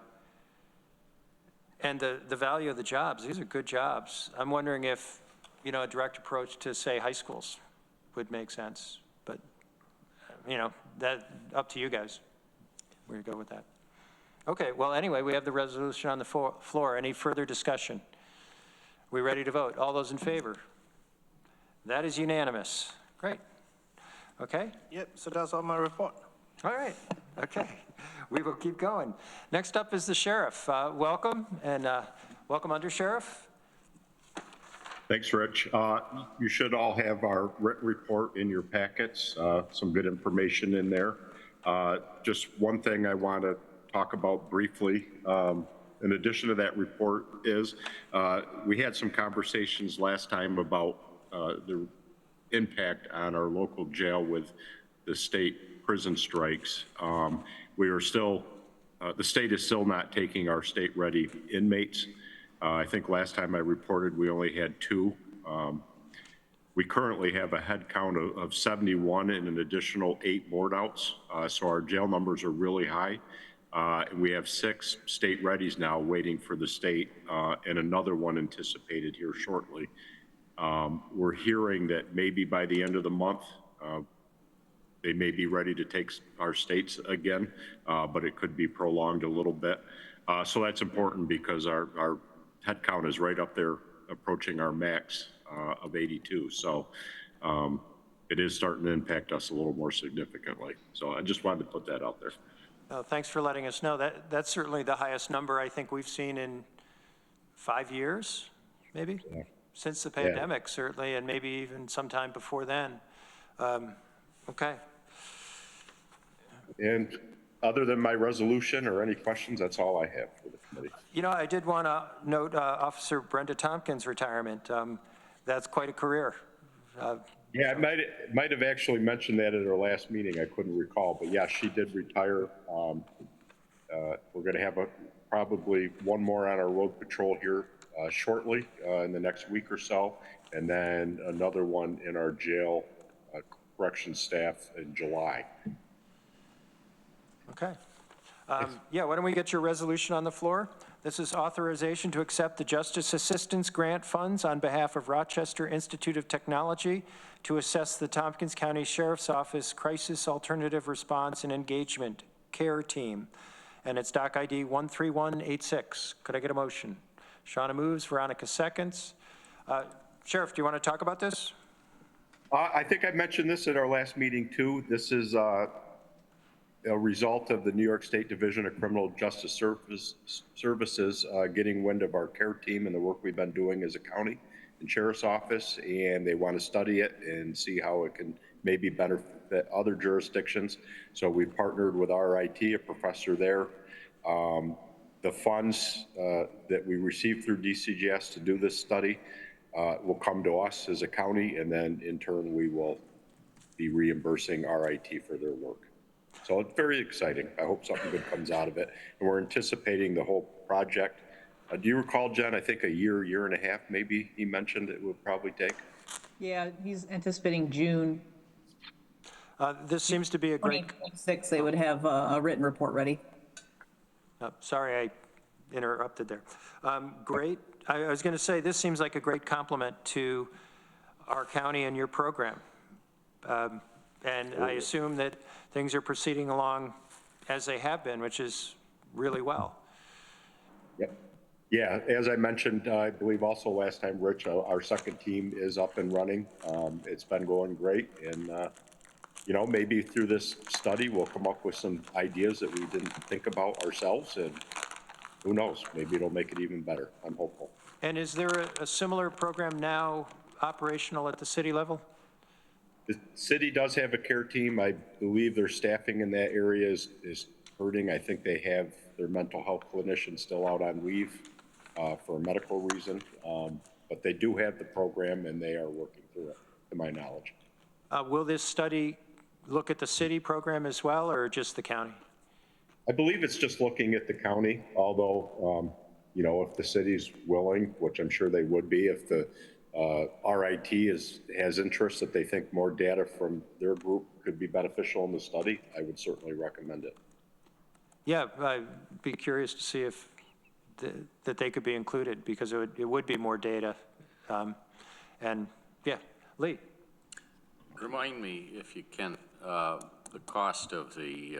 value of the jobs, these are good jobs. I'm wondering if, you know, a direct approach to, say, high schools would make sense. But, you know, that up to you guys where you go with that. Okay, well, anyway, we have the resolution on the floor. Any further discussion? We ready to vote? All those in favor? That is unanimous. Great. Okay? Yep, so that's all my report. All right. Okay. We will keep going. Next up is the sheriff. Welcome, and welcome, Under Sheriff. Thanks, Rich. You should all have our written report in your packets, some good information in there. Just one thing I want to talk about briefly, in addition to that report, is we had some conversations last time about the impact on our local jail with the state prison strikes. We are still, the state is still not taking our state-ready inmates. I think last time I reported we only had 2. We currently have a head count of 71 and an additional 8 board outs. So our jail numbers are really high. And we have 6 state readies now waiting for the state and another one anticipated here shortly. We're hearing that maybe by the end of the month, they may be ready to take our states again, but it could be prolonged a little bit. So that's important because our head count is right up there approaching our max of 82. So it is starting to impact us a little more significantly. So I just wanted to put that out there. Thanks for letting us know. That's certainly the highest number I think we've seen in 5 years, maybe, since the pandemic, certainly, and maybe even sometime before then. Okay. And other than my resolution or any questions, that's all I have for the committee. You know, I did want to note Officer Brenda Tompkins' retirement. That's quite a career. Yeah, I might have actually mentioned that at our last meeting. I couldn't recall, but yeah, she did retire. We're going to have probably one more on our road patrol here shortly in the next week or so, and then another one in our jail corrections staff in July. Okay. Yeah, why don't we get your resolution on the floor? This is authorization to accept the Justice Assistance Grant funds on behalf of Rochester Institute of Technology to assess the Tompkins County Sheriff's Office Crisis Alternative Response and Engagement Care Team. And it's doc ID 13186. Could I get a motion? Shauna moves, Veronica seconds. Sheriff, do you want to talk about this? I think I mentioned this at our last meeting too. This is a result of the New York State Division of Criminal Justice Services getting wind of our care team and the work we've been doing as a county and sheriff's office, and they want to study it and see how it can maybe benefit other jurisdictions. So we partnered with RIT, a professor there. The funds that we received through DCGS to do this study will come to us as a county, and then in turn we will be reimbursing RIT for their work. So it's very exciting. I hope something good comes out of it. And we're anticipating the whole project. Do you recall, Jen, I think a year and a half, maybe he mentioned it would probably take? Yeah, he's anticipating June This seems to be a great... 2026, they would have a written report ready. Sorry, I interrupted there. Great. I was going to say, this seems like a great complement to our county and your program. And I assume that things are proceeding along as they have been, which is really well. Yep. Yeah, as I mentioned, I believe also last time, Rich, our second team is up and running. It's been going great. And, you know, maybe through this study, we'll come up with some ideas that we didn't think about ourselves. And who knows, maybe it'll make it even better. I'm hopeful. And is there a similar program now operational at the city level? The city does have a care team. I believe their staffing in that area is hurting. I think they have their mental health clinician still out on leave for a medical reason. But they do have the program and they are working through it, to my knowledge. Will this study look at the city program as well, or just the county? I believe it's just looking at the county, although, you know, if the city's willing, which I'm sure they would be, if the RIT has interest that they think more data from their group could be beneficial in the study, I would certainly recommend it. Yeah, I'd be curious to see if that they could be included, because it would be more data. And yeah, Lee. Remind me, if you can, the cost of the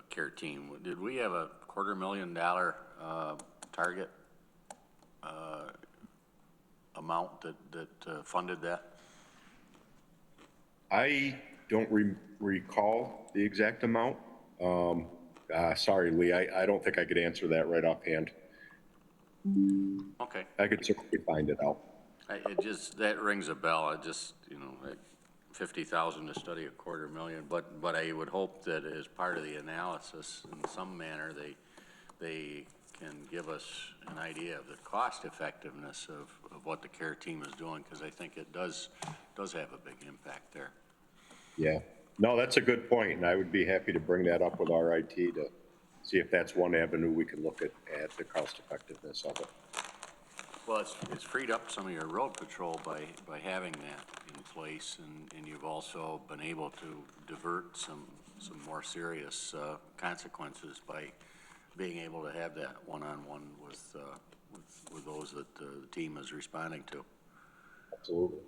care team. Did we have a $250,000 target amount that funded that? I don't recall the exact amount. Sorry, Lee, I don't think I could answer that right offhand. Okay. I could certainly find it out. It just, that rings a bell. I just, like 50,000 to study $250,000, but I would hope that as part of the analysis, in some manner, they can give us an idea of the cost effectiveness of what the care team is doing, because I think it does have a big impact there. Yeah. No, that's a good point, and I would be happy to bring that up with our IT to see if that's one avenue we can look at the cost effectiveness of it. Well, it's freed up some of your road patrol by having that in place, and you've also been able to divert some more serious consequences by being able to have that one-on-one with those that the team is responding to. Absolutely.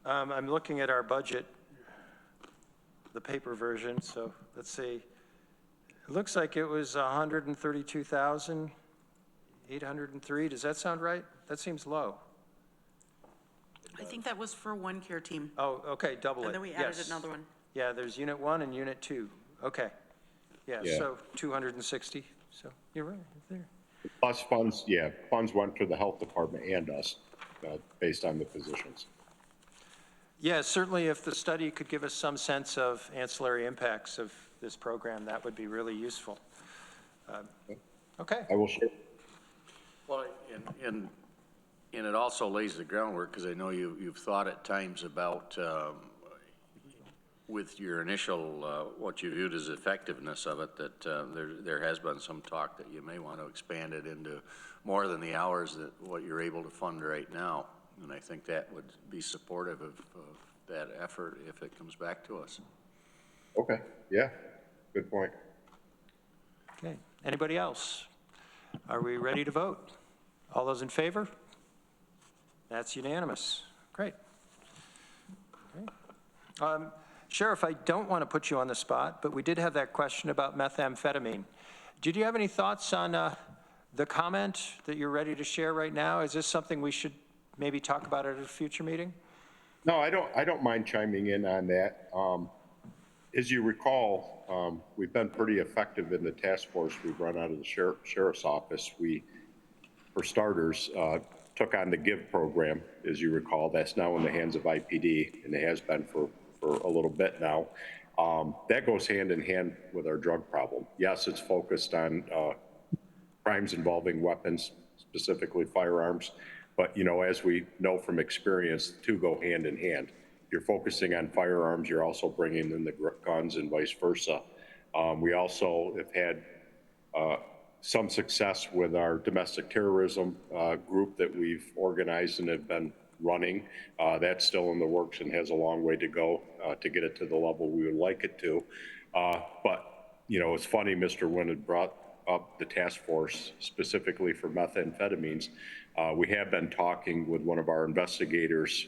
I'm looking at our budget, the paper version, so let's see. It looks like it was 132,803. Does that sound right? That seems low. I think that was for one care team. Oh, okay, double it. And then we added Yes. another one. Yeah, there's Unit 1 and Unit 2. Okay. Yeah, Yeah. so 260. So you're right, there. Plus funds, yeah, funds went to the health department and us, based on the positions. Yeah, certainly if the study could give us some sense of ancillary impacts of this program, that would be really useful. Okay. I will share. Well, and it also lays the groundwork, because I know you've thought at times about, with your initial, what you viewed as effectiveness of it, that there has been some talk that you may want to expand it into more than the hours that what you're able to fund right now. And I think that would be supportive of that effort if it comes back to us. Okay, yeah, good point. Okay, anybody else? Are we ready to vote? All those in favor? That's unanimous. Great. Okay. Sheriff, I don't want to put you on the spot, but we did have that question about methamphetamine. Did you have any thoughts on the comment that you're ready to share right now? Is this something we should maybe talk about at a future meeting? No, I don't mind chiming in on that. As you recall, we've been pretty effective in the task force we've run out of the sheriff's office. We, for starters, took on the GIVE program, as you recall. That's now in the hands of IPD, and it has been for a little bit now. That goes hand in hand with our drug problem. Yes, it's focused on crimes involving weapons, specifically firearms. But, as we know from experience, the two go hand in hand. If you're focusing on firearms, you're also bringing in the guns and vice versa. We also have had some success with our domestic terrorism group that we've organized and have been running. That's still in the works and has a long way to go to get it to the level we would like it to. But, it's funny, Mr. Wynn had brought up the task force specifically for methamphetamines. We have been talking with one of our investigators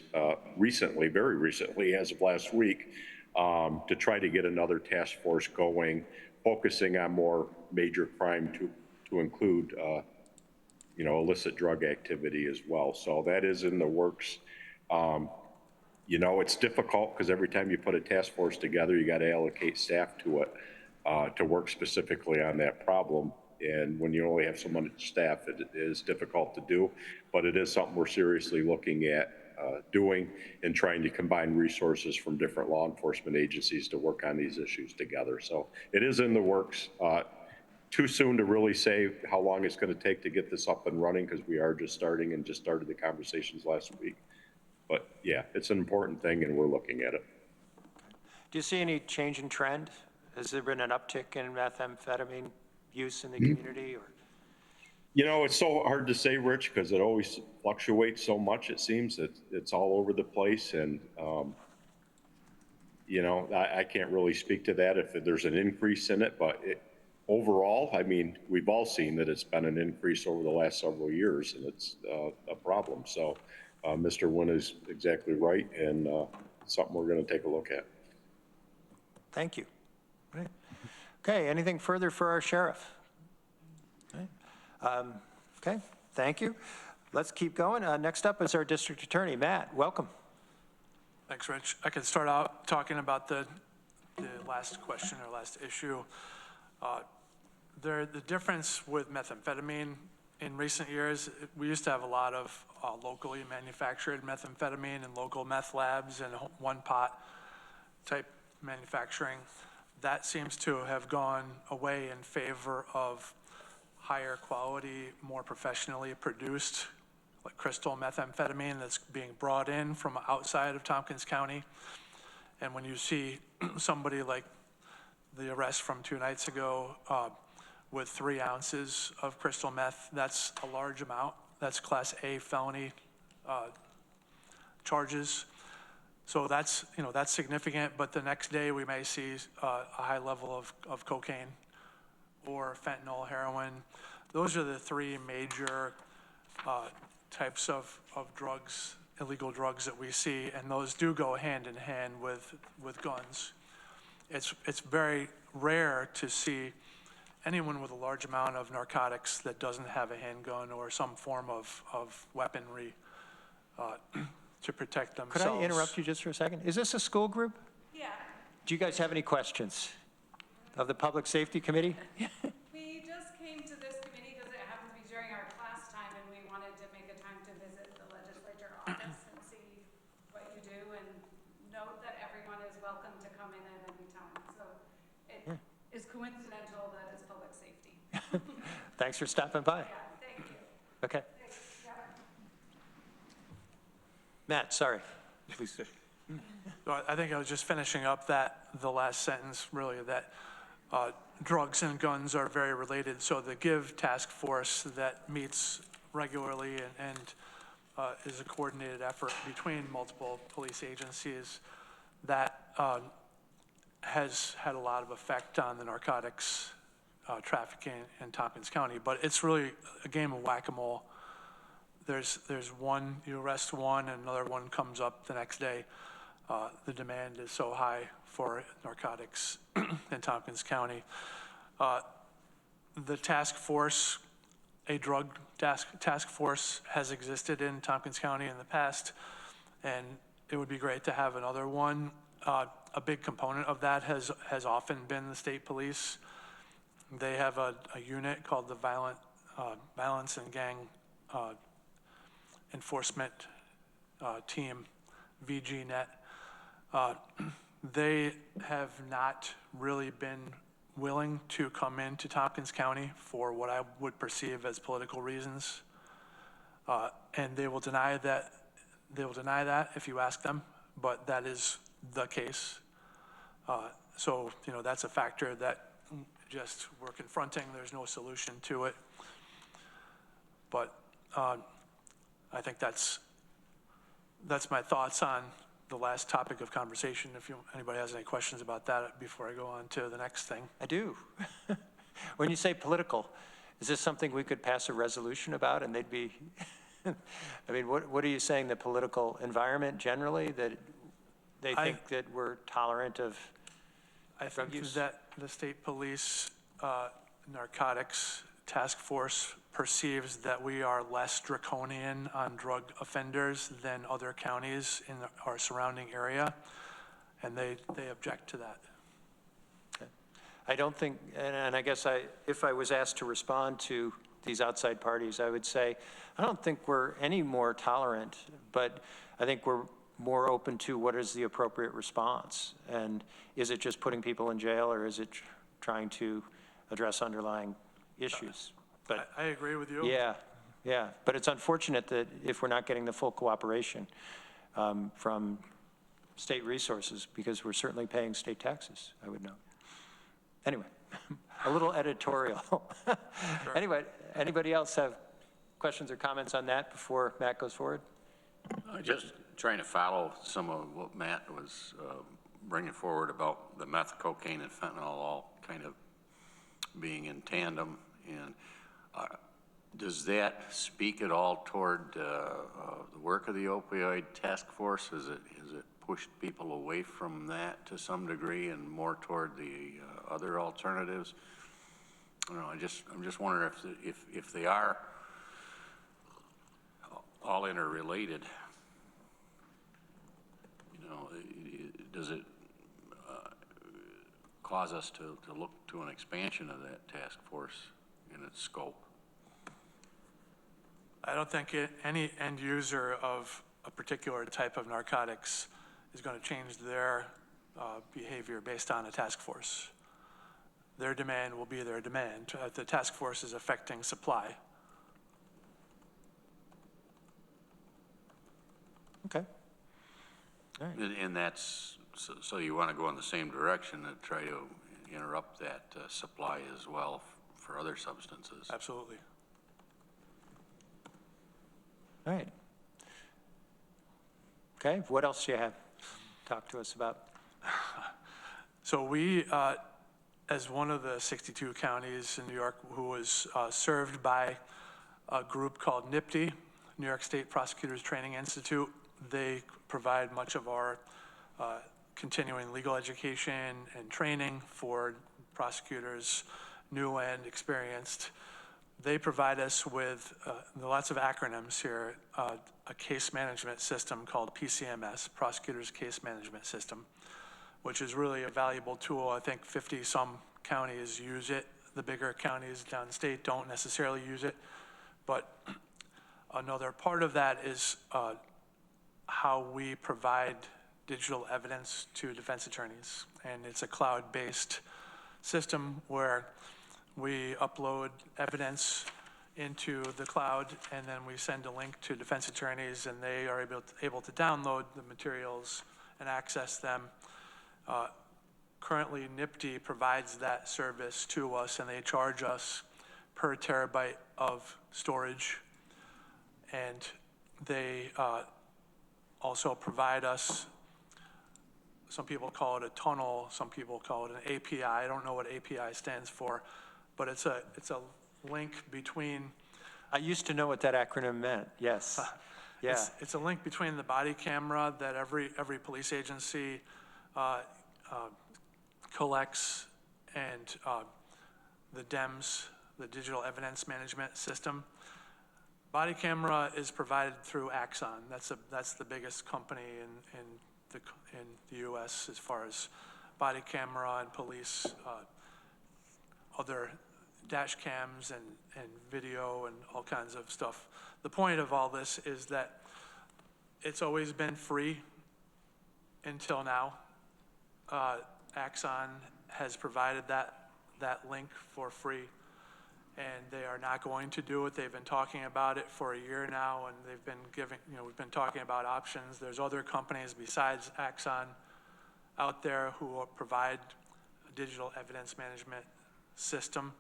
recently, very recently, as of last week, to try to get another task force going, focusing on more major crime to include, illicit drug activity as well. So that is in the works. It's difficult because every time you put a task force together, you got to allocate staff to it to work specifically on that problem. And when you only have so much staff, it is difficult to do, but it is something we're seriously looking at doing and trying to combine resources from different law enforcement agencies to work on these issues together. So it is in the works. Too soon to really say how long it's going to take to get this up and running, because we are just starting and just started the conversations last week. But yeah, it's an important thing and we're looking at it. Do you see any change in trend? Has there been an uptick in methamphetamine use in the community, or? It's so hard to say, Rich, because it always fluctuates so much. It seems that it's all over the place, and I can't really speak to that if there's an increase in it, but overall, we've all seen that it's been an increase over the last several years, and it's a problem. So Mr. Wynn is exactly right, and something we're going to take a look at. Thank you. Right. Okay, anything further for our sheriff? Okay, thank you. Let's keep going. Next up is our district attorney, Matt. Welcome. Thanks, Rich. I could start out talking about the last question or last issue. The difference with methamphetamine in recent years, we used to have a lot of locally manufactured methamphetamine and local meth labs and one-pot type manufacturing. That seems to have gone away in favor of higher quality, more professionally produced, like crystal methamphetamine that's being brought in from outside of Tompkins County. And when you see somebody like the arrest from 2 nights ago with 3 ounces of crystal meth, that's a large amount. That's Class A felony charges. So that's, that's significant, but the next day we may see a high level of cocaine or fentanyl, heroin. Those are the 3 major types of drugs, illegal drugs that we see, and those do go hand in hand with guns. It's very rare to see anyone with a large amount of narcotics that doesn't have a handgun or some form of weaponry to protect themselves. Could I interrupt you just for a second? Is this a school group? Yeah. Do you guys have any questions of the Public Safety Committee? We just came to this committee because it happened to be during our class time, and we wanted to make a time to visit the legislature office and see what you do, and note that everyone is welcome to come in at any time. So it is coincidental that it's public safety. Thanks for stopping by. Yeah, thank you. Okay. Thanks. Yeah. Matt, sorry. Please. So I think I was just finishing up the last sentence, really, that drugs and guns are very related. So the GIVE task force that meets regularly and is a coordinated effort between multiple police agencies that has had a lot of effect on the narcotics trafficking in Tompkins County. But it's really a game of whack-a-mole. There's one, you arrest one, and another one comes up the next day. The demand is so high for narcotics in Tompkins County. The task force, a drug task force, has existed in Tompkins County in the past, and it would be great to have another one. A big component of that has often been the state police. They have a unit called the Violence and Gang Enforcement Team, VGNet. They have not really been willing to come into Tompkins County for what I would perceive as political reasons. And they will deny that. They will deny that if you ask them, but that is the case. So, that's a factor that just we're confronting. There's no solution to it. But I think that's my thoughts on the last topic of conversation. If anybody has any questions about that before I go on to the next thing. I do. When you say political, is this something we could pass a resolution about and they'd be, I mean, what are you saying, the political environment generally, that they think that we're tolerant of drug use? That the state police narcotics task force perceives that we are less draconian on drug offenders than other counties in our surrounding area, and they object to that. Okay. I don't think, and I guess if I was asked to respond to these outside parties, I would say, I don't think we're any more tolerant, but I think we're more open to what is the appropriate response. And is it just putting people in jail, or is it trying to address underlying issues? But I agree with you. Yeah. But it's unfortunate that if we're not getting the full cooperation from state resources, because we're certainly paying state taxes, I would know. Anyway, a little editorial. Sure. Anyway, anybody else have questions or comments on that before Matt goes forward? Just trying to follow some of what Matt was bringing forward about the meth, cocaine, and fentanyl all kind of being in tandem. And does that speak at all toward the work of the opioid task force? Has it pushed people away from that to some degree and more toward the other alternatives? I don't know, I'm just wondering if they are all interrelated, you know, does it cause us to look to an expansion of that task force in its scope? I don't think any end user of a particular type of narcotics is going to change their behavior based on a task force. Their demand will be their demand. The task force is affecting supply. Okay. And that's, so you want to go in the same direction and try to interrupt that supply as well for other substances? Absolutely. All right. Okay, what else do you have? Talk to us about. So we, as one of the 62 counties in New York who was served by a group called NIPT, New York State Prosecutors Training Institute, they provide much of our continuing legal education and training for prosecutors, new and experienced. They provide us with lots of acronyms here, a case management system called PCMS, Prosecutors Case Management System, which is really a valuable tool. I think 50-some counties use it. The bigger counties downstate don't necessarily use it. But another part of that is how we provide digital evidence to defense attorneys. And it's a cloud-based system where we upload evidence into the cloud, and then we send a link to defense attorneys, and they are able to download the materials and access them. Currently, NIPT provides that service to us, and they charge us per terabyte of storage. And they also provide us, some people call it a tunnel, some people call it an API. I don't know what API stands for, but it's a link between. I used to know what that acronym meant, yes. Yeah. It's a link between the body camera that every police agency collects and the DEMS, the Digital Evidence Management System. Body camera is provided through Axon. That's the biggest company in the U.S. as far as body camera and police, other dash cams and video and all kinds of stuff. The point of all this is that it's always been free until now. Axon has provided that link for free, and they are not going to do it. They've been talking about it for a year now, and they've been we've been talking about options. There's other companies besides Axon out there who will provide a digital evidence management system.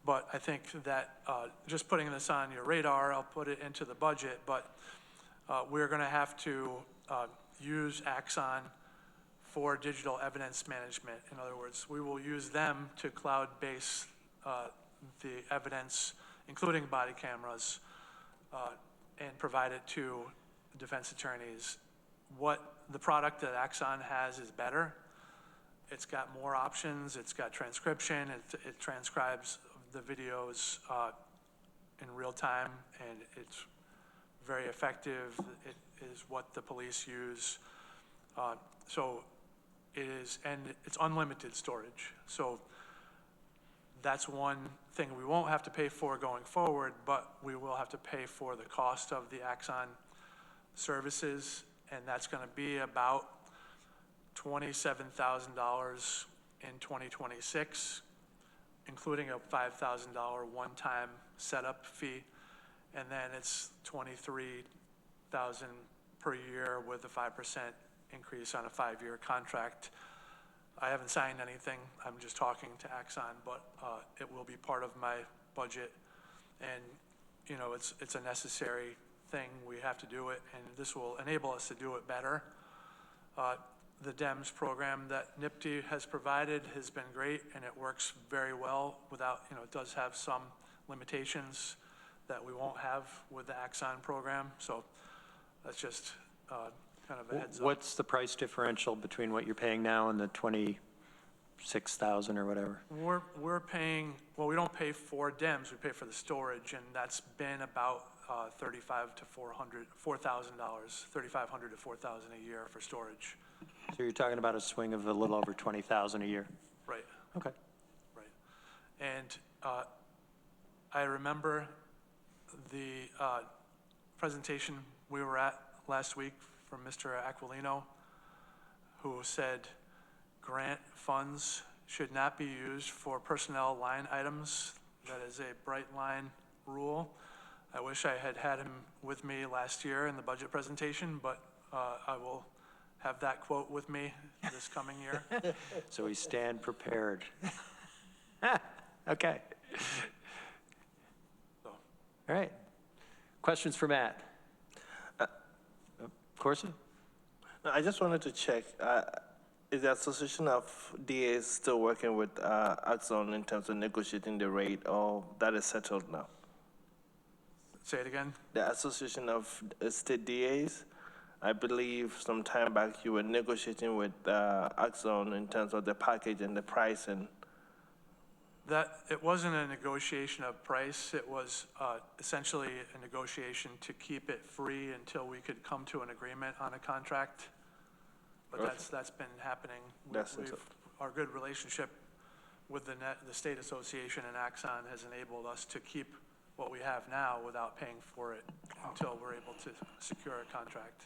But I think that just putting this on your radar, I'll put it into the budget, but we're going to have to use Axon for digital evidence management. In other words, we will use them to cloud-base the evidence, including body cameras, and provide it to defense attorneys. What the product that Axon has is better. It's got more options. It's got transcription. It transcribes the videos in real time, and it's very effective. It is what the police use. So it is, and it's unlimited storage. So that's one thing we won't have to pay for going forward, but we will have to pay for the cost of the Axon services, and that's going to be about $27,000 in 2026, including a $5,000 one-time setup fee, and then it's $23,000 per year with a 5% increase on a 5-year contract. I haven't signed anything. I'm just talking to Axon, but it will be part of my budget, and you know, it's a necessary thing. We have to do it, and this will enable us to do it better. The DEMS program that NIPT has provided has been great, and it works very well without, you know, it does have some limitations that we won't have with the Axon program. So that's just kind of a heads up. What's the price differential between what you're paying now and the 20 6,000 or whatever. We're paying, well, we don't pay for DIMS, we pay for the storage, and that's been about $3,500 to $4,000 a year for storage. So you're talking about a swing of a little over 20,000 a year? Right, Okay. right. And I remember the presentation we were at last week from Mr. Aquilino, who said grant funds should not be used for personnel line items. That is a bright line rule. I wish I had had him with me last year in the budget presentation, but I will have that quote with me this coming year. So we stand prepared. Okay. So, All right. Questions for Matt? Corson? No, I just wanted to check, is the Association of DAs still working with Axon in terms of negotiating the rate, or that is settled now? say it again? The Association of State DAs, I believe some time back you were negotiating with Axon in terms of the package and the pricing. That, it wasn't a negotiation of price, it was essentially a negotiation to keep it free until we could come to an agreement on a contract. But that's been happening. Our good relationship with the state association and Axon has enabled us to keep what we have now without paying for it until we're able to secure a contract.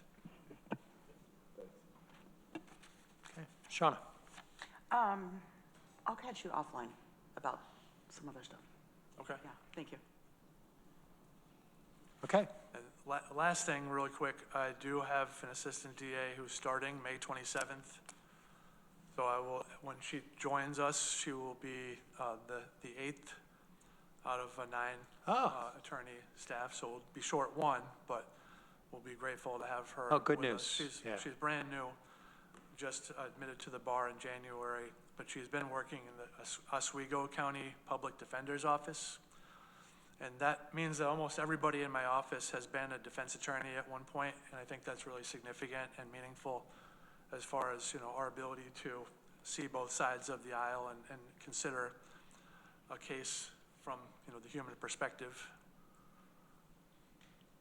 Okay. Shauna? I'll catch you offline about some other stuff. Okay. Yeah, thank you. Okay. And last thing, really quick, I do have an assistant DA who's starting May 27th. So I will, when she joins us, she will be the 8th out of a 9 attorney staff. So we'll be short one, but we'll be grateful to have her. Oh, good with news. us. Yeah. She's brand new, just admitted to the bar in January, but she's been working in the Oswego County Public Defender's Office. And that means that almost everybody in my office has been a defense attorney at one point, and I think that's really significant and meaningful as far as, our ability to see both sides of the aisle and consider a case from, the human perspective.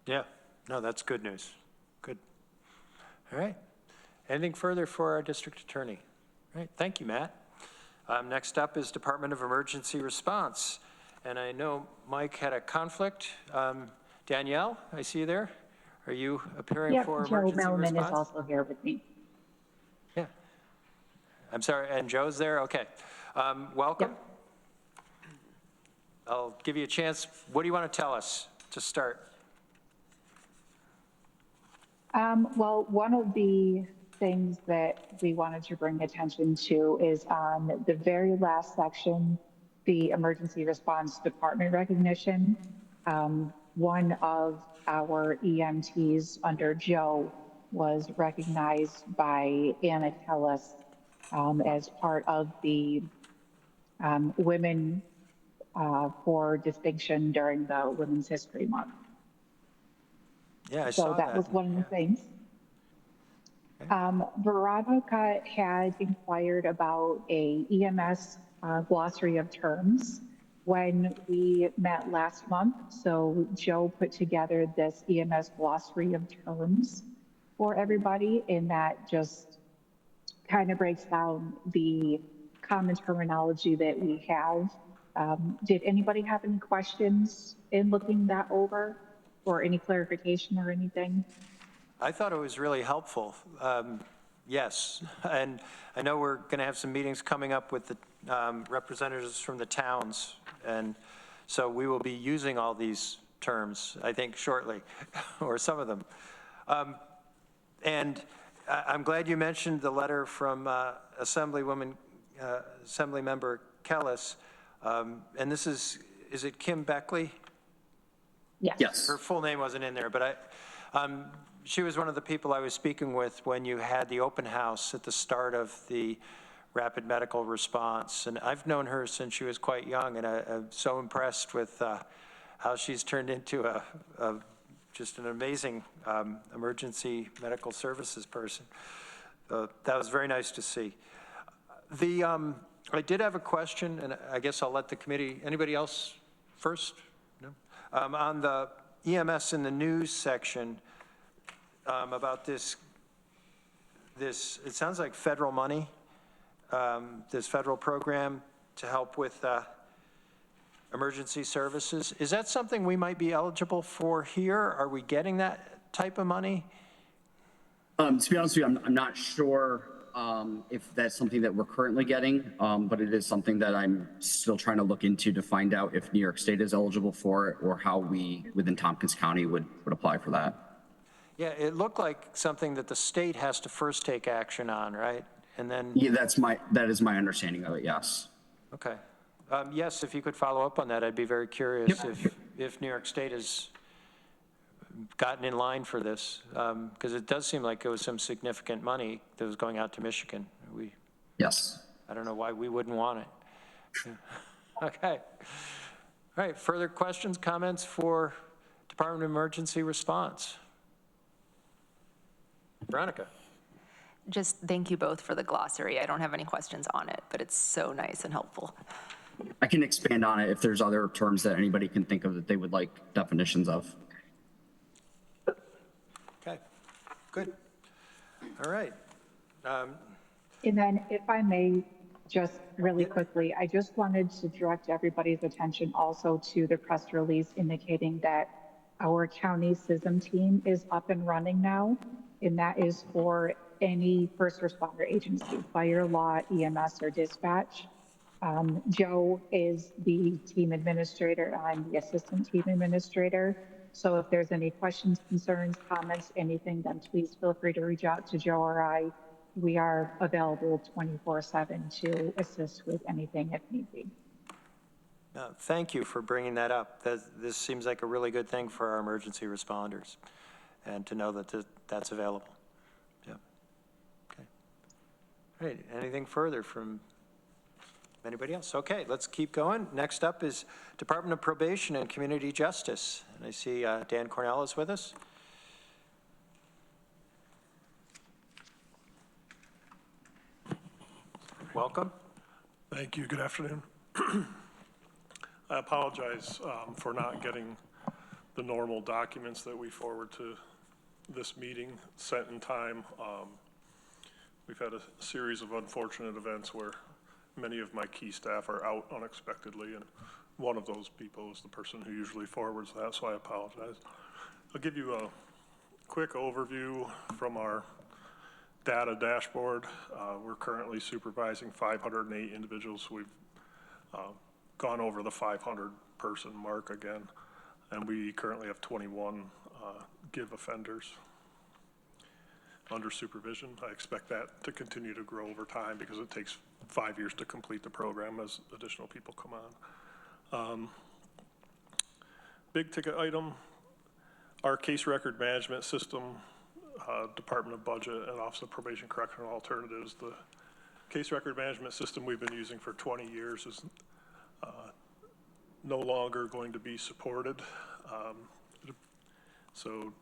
Yeah. No, that's good news. Good. All right. Anything further for our district attorney? All right. Thank you, Matt. Next up is Department of Emergency Response. And I know Mike had a conflict. Danielle, I see you there. Are you appearing for emergency response? Joe Melman is also here with me. Yeah. I'm sorry, and Joe's there? Okay. Welcome. Yep. I'll give you a chance. What do you want to tell us to start? Well, one of the things that we wanted to bring attention to is on the very last section, the emergency response department recognition. One of our EMTs under Joe was recognized by Anna Kellis as part of the Women for Distinction during the Women's History Month. Yeah, I saw that. So that was one of the things. Veronica had inquired about a EMS glossary of terms when we met last month. So Joe put together this EMS glossary of terms for everybody, and that just kind of breaks down the common terminology that we have. Did anybody have any questions in looking that over, or any clarification or anything? I thought it was really helpful. Yes, and I know we're going to have some meetings coming up with the representatives from the towns, and so we will be using all these terms, I think, shortly, or some of them. And I'm glad you mentioned the letter from Assemblymember Kellis, and this is it Kim Beckley? Yes. Her full name wasn't in there, but she was one of the people I was speaking with when you had the open house at the start of the rapid medical response. And I've known her since she was quite young, and I'm so impressed with how she's turned into just an amazing emergency medical services person. That was very nice to see. I did have a question, and I guess I'll let the committee, anybody else first? No? On the EMS in the news section, about this, it sounds like federal money, this federal program to help with emergency services. Is that something we might be eligible for here? Are we getting that type of money? To be honest with you, I'm not sure if that's something that we're currently getting, but it is something that I'm still trying to look into to find out if New York State is eligible for it or how we within Tompkins County would apply for that. Yeah, it looked like something that the state has to first take action on, right? And then, Yeah, that is my understanding of it. Yes. okay. Yes, if you could follow up on that, I'd be very curious if New York State has gotten in line for this, because it does seem like it was some significant money that was going out to Michigan. Yes. I don't know why we wouldn't want it. Okay. All right, further questions, comments for Department of Emergency Response? Veronica. Just thank you both for the glossary. I don't have any questions on it, but it's so nice and helpful. I can expand on it if there's other terms that anybody can think of that they would like definitions of. Okay, good. All right. And then if I may, just really quickly, I just wanted to direct everybody's attention also to the press release indicating that our county SISM team is up and running now, and that is for any first responder agency, fire, law, EMS, or dispatch. Joe is the team administrator. I'm the assistant team administrator. So if there's any questions, concerns, comments, anything, then please feel free to reach out to Joe or I. We are available 24/7 to assist with anything if need be. Thank you for bringing that up. This seems like a really good thing for our emergency responders, and to know that that's available. Yeah. Okay. All right. Anything further from anybody else? Okay, let's keep going. Next up is Department of Probation and Community Justice. And I see Dan Cornell is with us. Welcome. Thank you. Good afternoon. I apologize for not getting the normal documents that we forward to this meeting sent in time. We've had a series of unfortunate events where many of my key staff are out unexpectedly, and one of those people is the person who usually forwards that, so I apologize. I'll give you a quick overview from our data dashboard. We're currently supervising 508 individuals. We've gone over the 500 person mark again, and we currently have 21 GIV offenders under supervision. I expect that to continue to grow over time because it takes 5 years to complete the program as additional people come on. Big ticket item, our case record management system, Department of Budget and Office of Probation Correctional Alternatives. The case record management system we've been using for 20 years is no longer going to be supported. So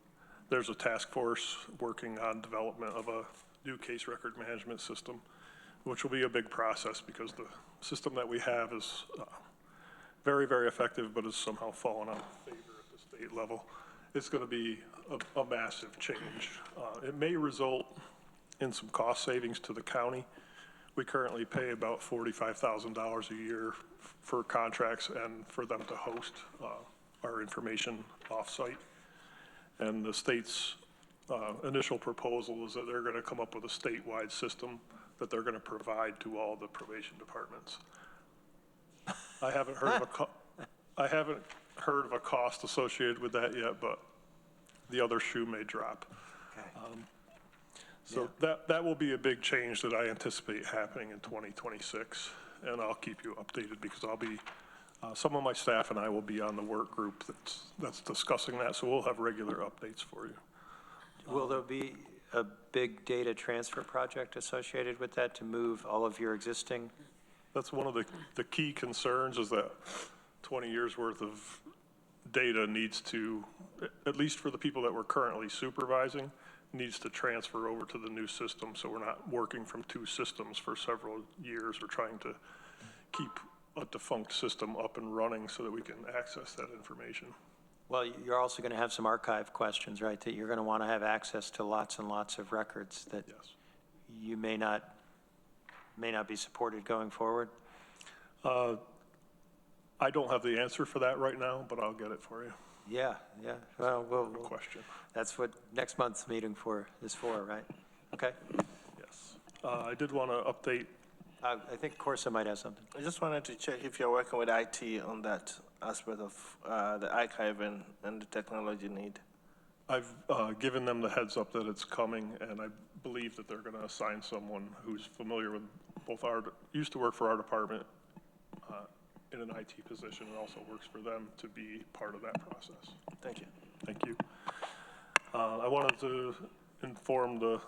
there's a task force working on development of a new case record management system, which will be a big process because the system that we have is very, very effective, but has somehow fallen out of favor at the state level. It's going to be a massive change. It may result in some cost savings to the county. We currently pay about $45,000 a year for contracts and for them to host our information offsite. And the state's initial proposal is that they're going to come up with a statewide system that they're going to provide to all the probation departments. I haven't heard of a cost associated with that yet, but the other shoe may drop. So that will be a big change that I anticipate happening in 2026, and I'll keep you updated because I'll be, some of my staff and I will be on the work group that's discussing that, so we'll have regular updates for you. Will there be a big data transfer project associated with that to move all of your existing? That's one of the key concerns is that 20 years worth of data needs to, at least for the people that we're currently supervising, needs to transfer over to the new system, so we're not working from two systems for several years or trying to keep a defunct system up and running so that we can access that information. Well, you're also going to have some archive questions, right? That you're going to want to have access to lots and lots of records that Yes. you may not be supported going forward. I don't have the answer for that right now, but I'll get it for you. Yeah, yeah. Well, No question. that's what next month's meeting is for, right? Okay. Yes. I did want to update. I think Corsa might have something. I just wanted to check if you're working with IT on that aspect of the archiving and the technology need. I've given them the heads up that it's coming, and I believe that they're going to assign someone who's familiar with both used to work for our department in an IT position and also works for them to be part of that process. Thank you. Thank you. I wanted to inform the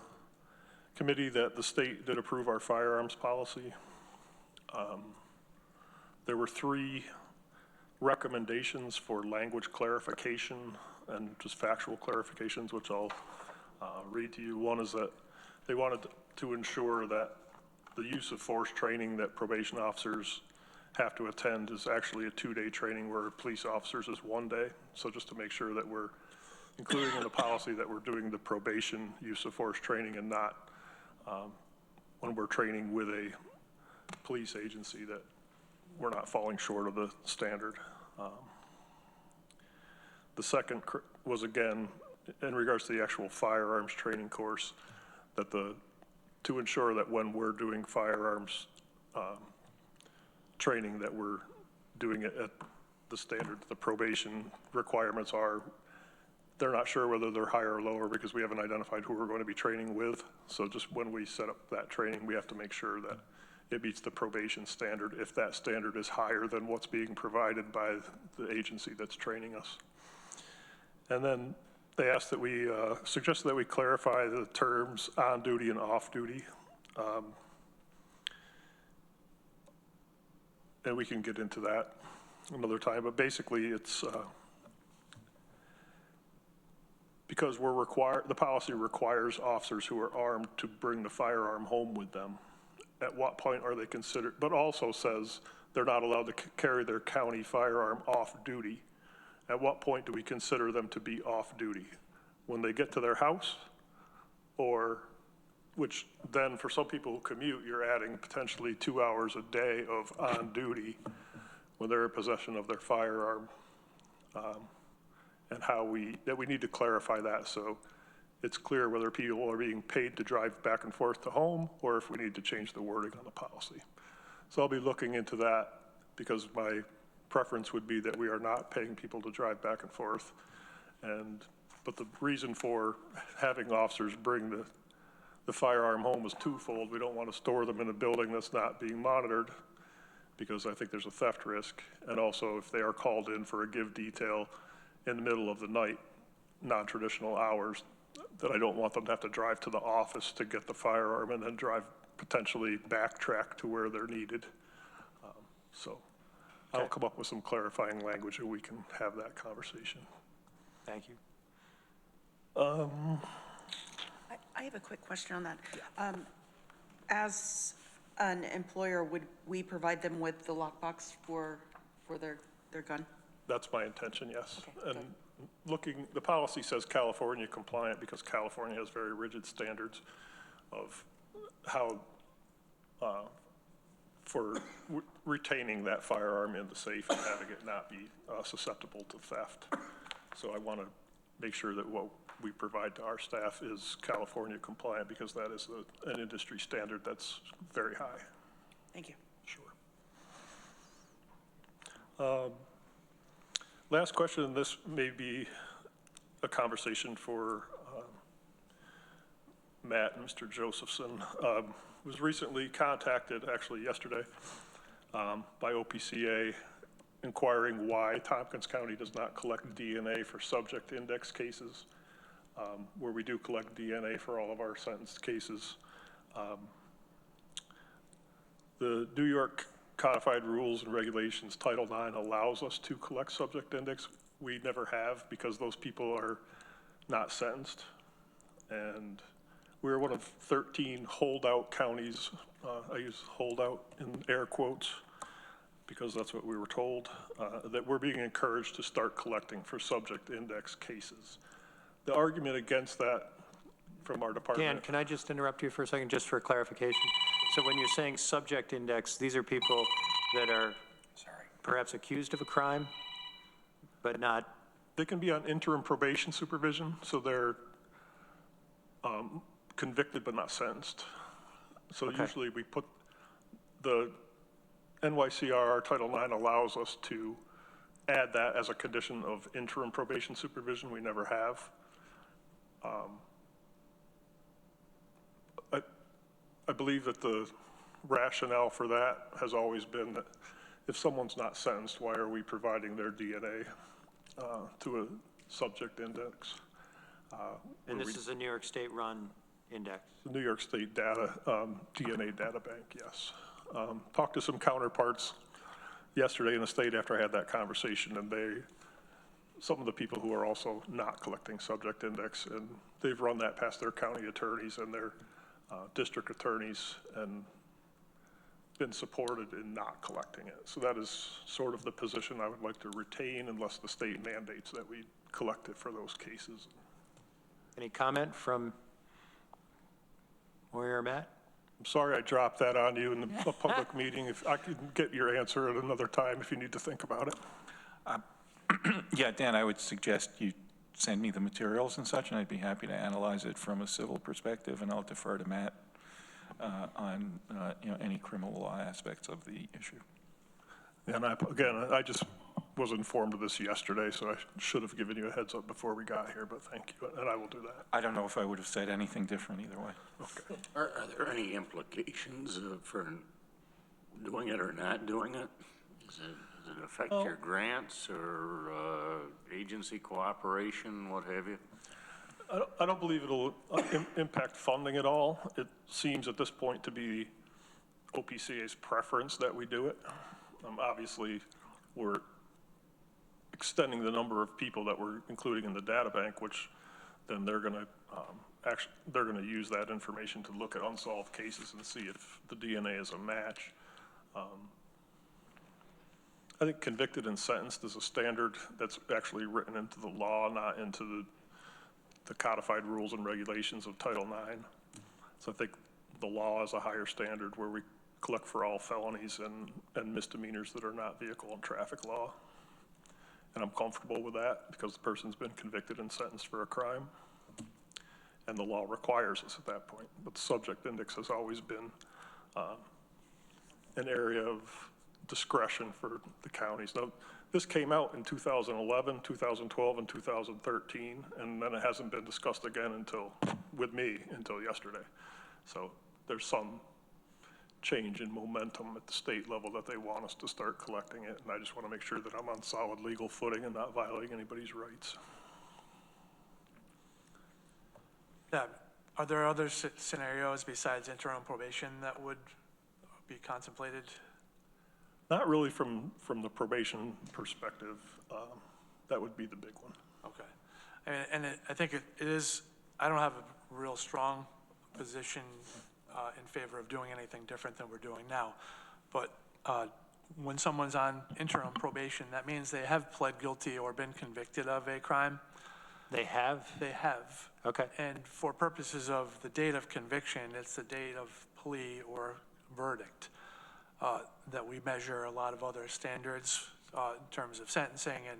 committee that the state did approve our firearms policy. There were 3 recommendations for language clarification and just factual clarifications, which I'll read to you. One is that they wanted to ensure that the use of force training that probation officers have to attend is actually a 2-day training, where police officers is 1 day. So just to make sure that we're including in the policy that we're doing the probation use of force training and not when we're training with a police agency, that we're not falling short of the standard. The second was, again, in regards to the actual firearms training course, that to ensure that when we're doing firearms training, that we're doing it at the standard. The probation requirements are, they're not sure whether they're higher or lower because we haven't identified who we're going to be training with. So just when we set up that training, we have to make sure that it meets the probation standard, if that standard is higher than what's being provided by the agency that's training us. And then they asked that we, suggested that we clarify the terms on duty and off duty. And we can get into that another time, but basically it's, because the policy requires officers who are armed to bring the firearm home with them. At what point are they considered, but also says they're not allowed to carry their county firearm off duty. At what point do we consider them to be off duty? When they get to their house? Or, which then for some people who commute, you're adding potentially 2 hours a day of on duty when they're in possession of their firearm. And that we need to clarify that so it's clear whether people are being paid to drive back and forth to home or if we need to change the wording on the policy. So I'll be looking into that because my preference would be that we are not paying people to drive back and forth. But the reason for having officers bring the firearm home is twofold. We don't want to store them in a building that's not being monitored because I think there's a theft risk. And also if they are called in for a give detail in the middle of the night, non-traditional hours, that I don't want them to have to drive to the office to get the firearm and then potentially backtrack to where they're needed. So I'll come up with some clarifying language and we can have that conversation. Thank you. I have a quick question on that. As an employer, would we provide them with the lockbox for their gun? That's my intention, yes. Okay, and the policy says California compliant because California has very rigid standards of how, for retaining that firearm in the safe and having it not be susceptible to theft. So I want to make sure that what we provide to our staff is California compliant because that is an industry standard that's very high. Thank you. Sure. Last question, and this may be a conversation for Matt and Mr. Josephson. Was recently contacted, actually yesterday, by OPCA inquiring why Tompkins County does not collect DNA for subject index cases, where we do collect DNA for all of our sentenced cases. The New York Codified Rules and Regulations, Title IX allows us to collect subject index. We never have because those people are not sentenced. and we're one of 13 holdout counties. I use holdout in air quotes because that's what we were told, that we're being encouraged to start collecting for subject index cases. The argument against that from our department. Dan, can I just interrupt you for a second, just for clarification? So when you're saying subject index, these are people that are perhaps accused of a crime, but not? They can be on interim probation supervision, so they're convicted but not sentenced. So usually we put the NYCRR Title IX allows us to add that as a condition of interim probation supervision. We never have. I believe that the rationale for that has always been that if someone's not sentenced, why are we providing their DNA to a subject index? And this is a New York State run index? The New York State data, DNA data bank, yes. Talked to some counterparts yesterday in the state after I had that conversation, and some of the people who are also not collecting subject index, and they've run that past their county attorneys and their district attorneys and been supported in not collecting it. So that is sort of the position I would like to retain unless the state mandates that we collect it for those cases. Any comment from Warrior Matt? I'm sorry I dropped that on you in a public meeting. If I could get your answer at another time if you need to think about it. Yeah, Dan, I would suggest you send me the materials and such, and I'd be happy to analyze it from a civil perspective, and I'll defer to Matt on any criminal law aspects of the issue. And I just was informed of this yesterday, so I should have given you a heads up before we got here, but thank you, and I will do that. I don't know if I would have said anything different either way. Okay. Are there any implications for doing it or not doing it? Does it affect your grants or agency cooperation, what have you? I don't believe it'll impact funding at all. It seems at this point to be OPCA's preference that we do it. Obviously, we're extending the number of people that we're including in the data bank, which then they're going to use that information to look at unsolved cases and see if the DNA is a match. I think convicted and sentenced is a standard that's actually written into the law, not into the codified rules and regulations of Title IX. So I think the law is a higher standard where we collect for all felonies and misdemeanors that are not vehicle and traffic law. And I'm comfortable with that because the person's been convicted and sentenced for a crime. And the law requires us at that point. But the subject index has always been an area of discretion for the counties. Now, this came out in 2011, 2012, and 2013, and then it hasn't been discussed again with me until yesterday. So there's some change in momentum at the state level that they want us to start collecting it, and I just want to make sure that I'm on solid legal footing and not violating anybody's rights. Yeah, are there other scenarios besides interim probation that would be contemplated? Not really from the probation perspective. That would be the big one. Okay. I think it is, I don't have a real strong position in favor of doing anything different than we're doing now. But when someone's on interim probation, that means they have pled guilty or been convicted of a crime. They have? They have. Okay. And for purposes of the date of conviction, it's the date of plea or verdict that we measure a lot of other standards in terms of sentencing and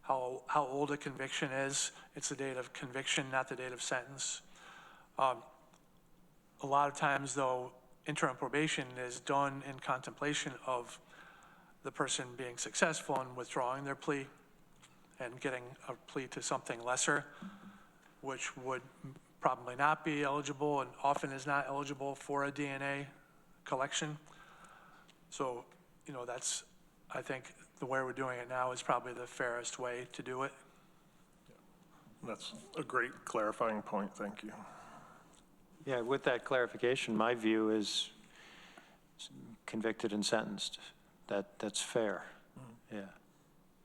how old a conviction is. It's the date of conviction, not the date of sentence. A lot of times, though, interim probation is done in contemplation of the person being successful in withdrawing their plea and getting a plea to something lesser, which would probably not be eligible and often is not eligible for a DNA collection. So, that's, I think, the way we're doing it now is probably the fairest way to do it. That's a great clarifying point. Thank you. Yeah, with that clarification, my view is convicted and sentenced. That's fair. Yeah.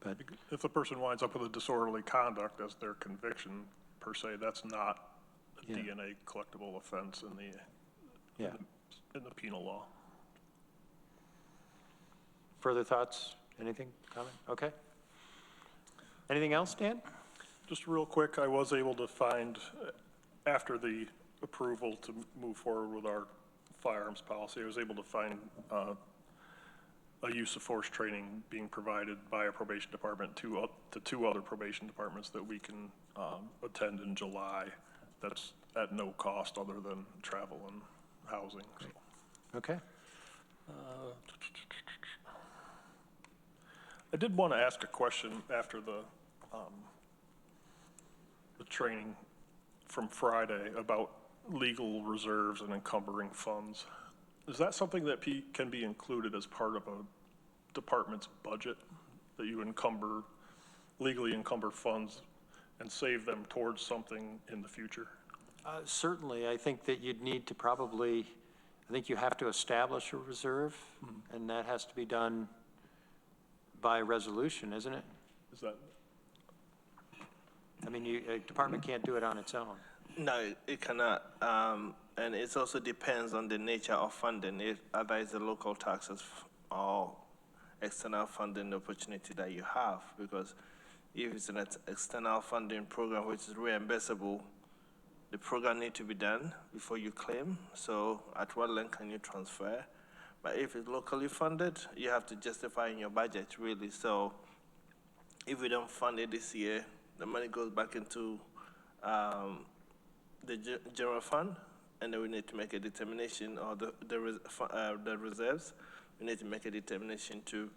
But if the person winds up with a disorderly conduct as their conviction per se, that's not a a DNA collectible offense in the, Yeah. in the penal law. Further thoughts? Anything? Comment? Okay. Anything else, Dan? Just real quick, I was able to find, after the approval to move forward with our firearms policy, I was able to find a use of force training being provided by a probation department to two other probation departments that we can attend in July. That's at no cost other than travel and housing. So. Okay. I did want to ask a question after the training from Friday about legal reserves and encumbering funds. Is that something that can be included as part of a department's budget, that you legally encumber funds and save them towards something in the future? Certainly, I think that you'd need to probably, I think you have to establish a reserve, and that has to be done by resolution, isn't it? Is that? I mean, a department can't do it on its own. No, it cannot. And it also depends on the nature of funding, if either it's the local taxes or external funding opportunity that you have. Because if it's an external funding program which is reimbursable, the program needs to be done before you claim. So at what length can you transfer? But if it's locally funded, you have to justify in your budget, really. So if we don't fund it this year, the money goes back into the general fund, and then we need to make a determination, or the reserves, we need to make a determination to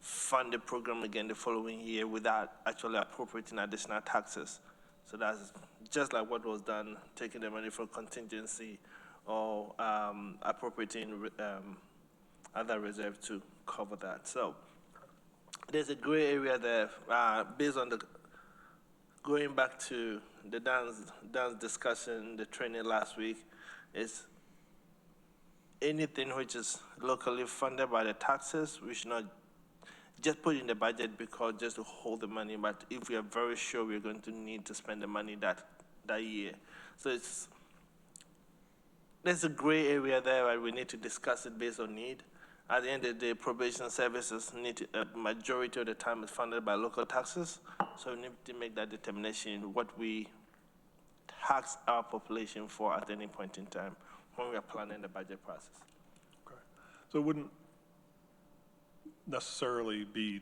fund the program again the following year without actually appropriating additional taxes. So that's just like what was done, taking the money for contingency or appropriating other reserve to cover that. So there's a gray area there based on going back to the Dan's discussion, the training last week, is anything which is locally funded by the taxes, we should not just put in the budget because just to hold the money, but if we are very sure we're going to need to spend the money that year. So there's a gray area there where we need to discuss it based on need. At the end of the day, probation services a majority of the time is funded by local taxes. So we need to make that determination what we tax our population for at any point in time when we are planning the budget process. Okay. So it wouldn't necessarily be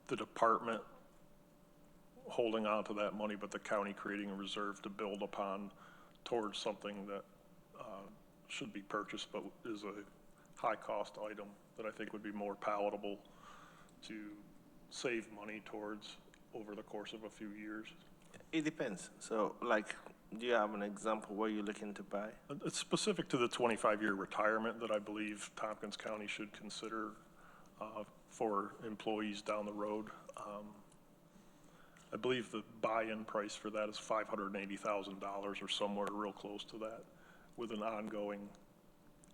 the department holding on to that money, but the county creating a reserve to build upon towards something that should be purchased, but is a high-cost item that I think would be more palatable to save money towards over the course of a few years. It depends. So, like, do you have an example where you're looking to buy? It's specific to the 25-year retirement that I believe Tompkins County should consider for employees down the road. I believe the buy-in price for that is $580,000 or somewhere real close to that, with an ongoing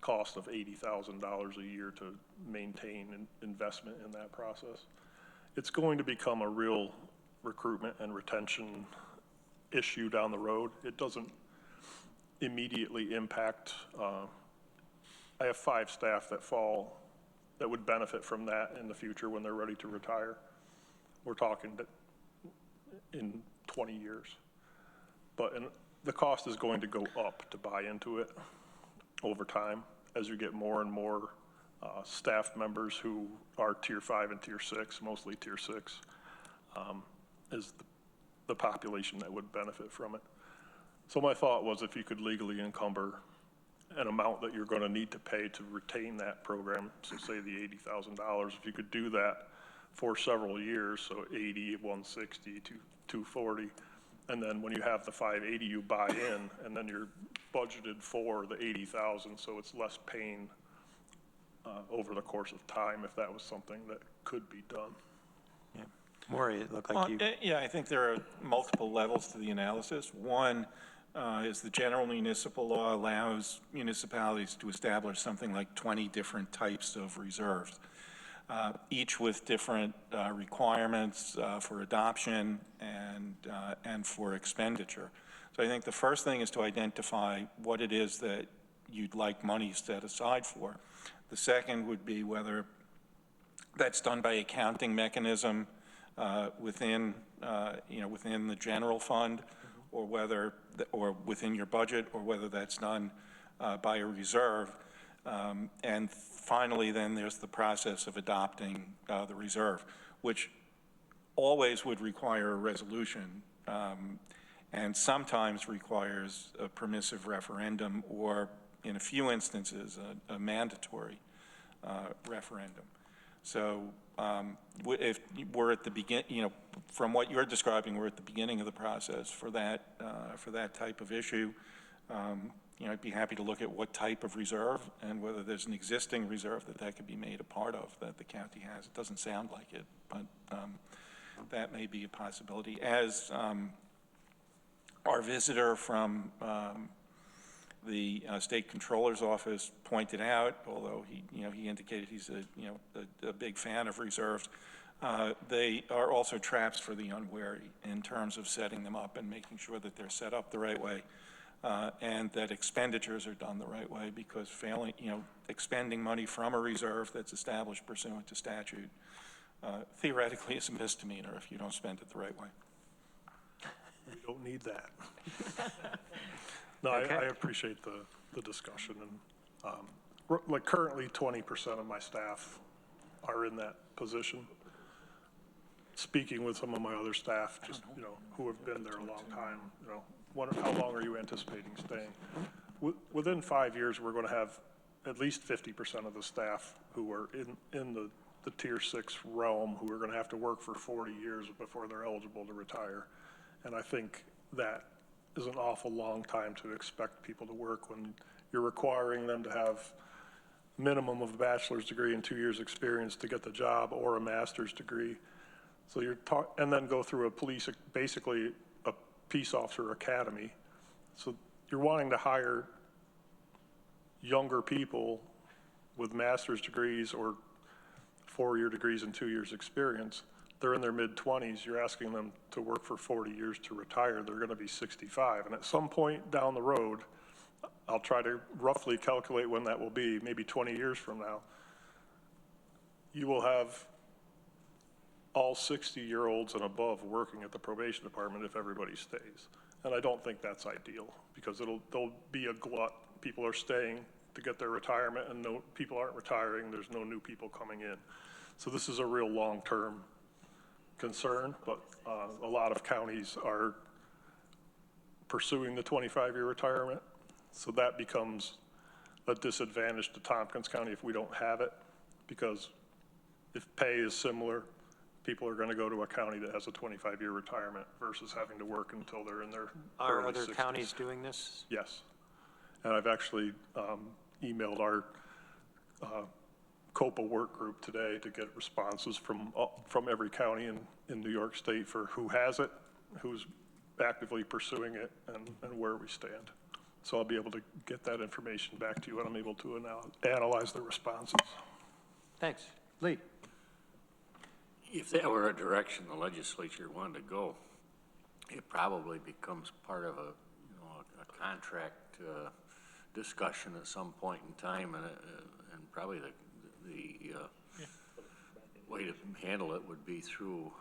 cost of $80,000 a year to maintain an investment in that process. It's going to become a real recruitment and retention issue down the road. It doesn't immediately impact. I have 5 staff that would benefit from that in the future when they're ready to retire. We're talking in 20 years. But the cost is going to go up to buy into it over time as you get more and more staff members who are Tier 5 and Tier 6, mostly Tier 6, is the population that would benefit from it. So my thought was if you could legally encumber an amount that you're going to need to pay to retain that program, so say the $80,000, if you could do that for several years, so 80, 160, 240, and then when you have the 580, you buy in, and then you're budgeted for the 80,000, so it's less pain over the course of time if that was something that could be done. Yeah. Maury, it looked like you. Yeah, I think there are multiple levels to the analysis. One is the general municipal law allows municipalities to establish something like 20 different types of reserves, each with different requirements for adoption and for expenditure. So I think the first thing is to identify what it is that you'd like money set aside for. The second would be whether that's done by accounting mechanism within, within the general fund, or whether, or within your budget, or whether that's done by a reserve. And finally, then there's the process of adopting the reserve, which always would require a resolution, and sometimes requires a permissive referendum, or in a few instances, a mandatory referendum. So if we're at the begin, from what you're describing, we're at the beginning of the process for that type of issue. I'd be happy to look at what type of reserve and whether there's an existing reserve that could be made a part of that the county has. It doesn't sound like it, but that may be a possibility. As our visitor from the state controller's office pointed out, although he indicated he's a big fan of reserves, they are also traps for the unwary in terms of setting them up and making sure that they're set up the right way, and that expenditures are done the right way, because failing, expending money from a reserve that's established pursuant to statute theoretically is a misdemeanor if you don't spend it the right way. We don't need that. No, Okay. I appreciate the discussion, and like currently 20% of my staff are in that position. Speaking with some of my other staff, just, who have been there a long time, how long are you anticipating staying? Within 5 years, we're going to have at least 50% of the staff who are in the tier 6 realm, who are going to have to work for 40 years before they're eligible to retire. And I think that is an awful long time to expect people to work when you're requiring them to have minimum of a bachelor's degree and 2 years experience to get the job, or a master's degree. So and then go through basically a peace officer academy. So you're wanting to hire younger people with master's degrees or 4-year degrees and 2 years experience. They're in their mid-20s, you're asking them to work for 40 years to retire, they're gonna be 65. And at some point down the road, I'll try to roughly calculate when that will be, maybe 20 years from now, you will have all 60-year-olds and above working at the probation department if everybody stays. And I don't think that's ideal, because there'll be a glut. People are staying to get their retirement, and people aren't retiring, there's no new people coming in. So this is a real long-term concern, but a lot of counties are pursuing the 25-year retirement. So that becomes a disadvantage to Tompkins County if we don't have it, because if pay is similar, people are going to go to a county that has a 25-year retirement versus having to work until they're in their Are early other 60s. counties doing this? Yes. And I've actually emailed our COPA work group today to get responses from every county in New York State for who has it, who's actively pursuing it, and where we stand. So I'll be able to get that information back to you, and I'm able to analyze the responses. Thanks. Lee? If that were a direction the legislature wanted to go, it probably becomes part of a contract discussion at some point in time, and probably the way to handle it would be through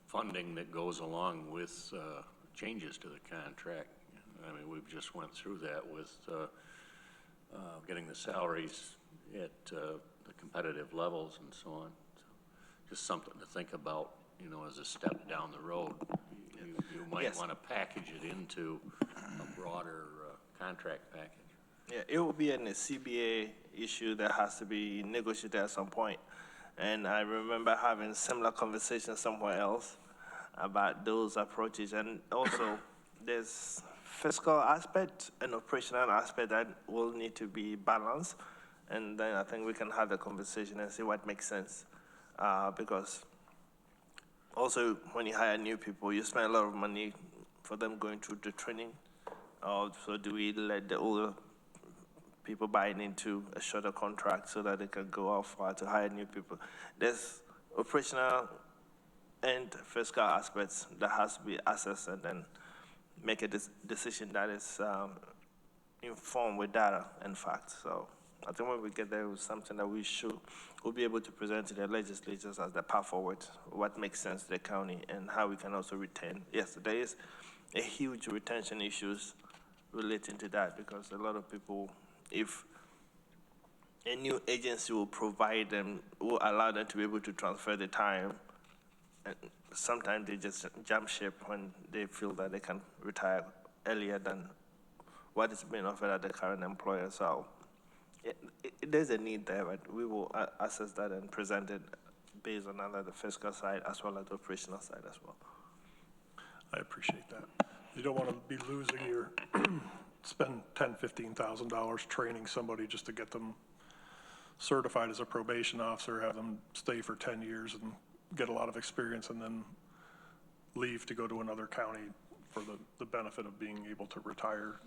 funding that goes along with changes to the contract. I mean, we've just went through that with getting the salaries at the competitive levels and so on. So just something to think about, as a step down the road. You might want to package it into a broader contract package. Yeah, it will be a CBA issue that has to be negotiated at some point. And I remember having similar conversations somewhere else about those approaches. And also, there's fiscal aspect and operational aspect that will need to be balanced. And then I think we can have the conversation and see what makes sense. Because also, when you hire new people, you spend a lot of money for them going through the training. So do we let the older people buy into a shorter contract so that they can go off to hire new people? There's operational and fiscal aspects that has to be assessed and then make a decision that is informed with data and facts. So I think when we get there, it's something that we'll be able to present to the legislatures as the path forward, what makes sense to the county and how we can also retain. Yes, there is a huge retention issues relating to that because a lot of people, if a new agency will provide them, will allow them to be able to transfer the time, and sometimes they just jump ship when they feel that they can retire earlier than what is being offered at the current employer. So there's a need there, but we will assess that and present it based on either the fiscal side as well as the operational side as well. I appreciate that. You don't want to be losing your, spend $10,000, $15,000 training somebody just to get them certified as a probation officer, have them stay for 10 years and get a lot of experience and then leave to go to another county for the benefit of being able to retire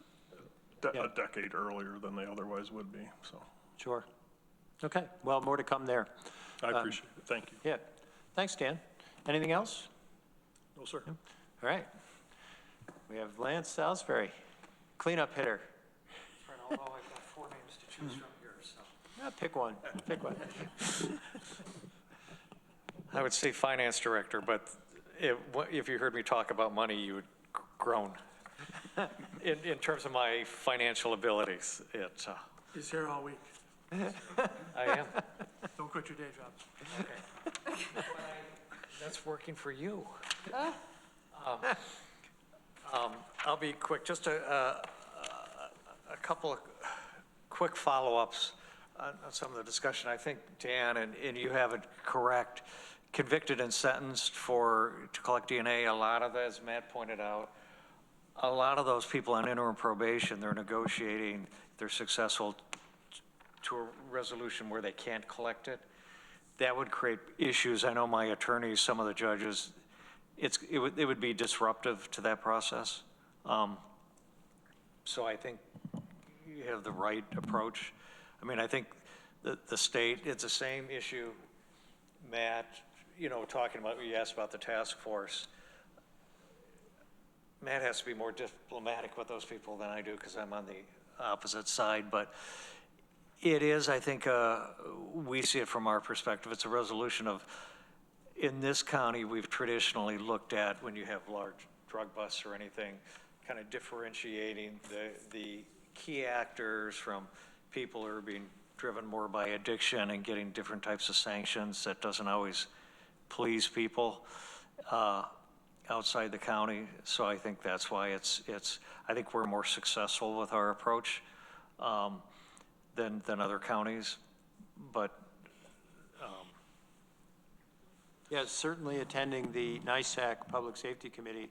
a decade earlier than they otherwise would be, so. Sure. Okay, well, more to come there. I appreciate it, thank you. Yeah, thanks, Dan. Anything else? No, sir. All right. We have Lance Salisbury, cleanup hitter. Although I've got 4 names to choose from here, so. Yeah, pick one, pick one. I would say finance director, but if you heard me talk about money, you would groan. In terms of my financial abilities, He's here all week. I am. Don't quit your day job. Okay. That's working for you. I'll be quick, just a couple of quick follow-ups on some of the discussion. I think, Dan, and you have it correct, convicted and sentenced to collect DNA, a lot of that, as Matt pointed out, a lot of those people on interim probation, they're negotiating, they're successful to a resolution where they can't collect it. That would create issues. I know my attorneys, some of the judges, it would be disruptive to that process. So I think you have the right approach. I mean, I think the state, it's the same issue, Matt, talking about, you asked about the task force. Matt has to be more diplomatic with those people than I do because I'm on the opposite side, but it is, I think, we see it from our perspective, it's a resolution of, in this county, we've traditionally looked at, when you have large drug busts or anything, kind of differentiating the key actors from people who are being driven more by addiction and getting different types of sanctions. That doesn't always please people outside the county. So I think that's why I think we're more successful with our approach than other counties. But yeah, certainly attending the NISAC Public Safety Committee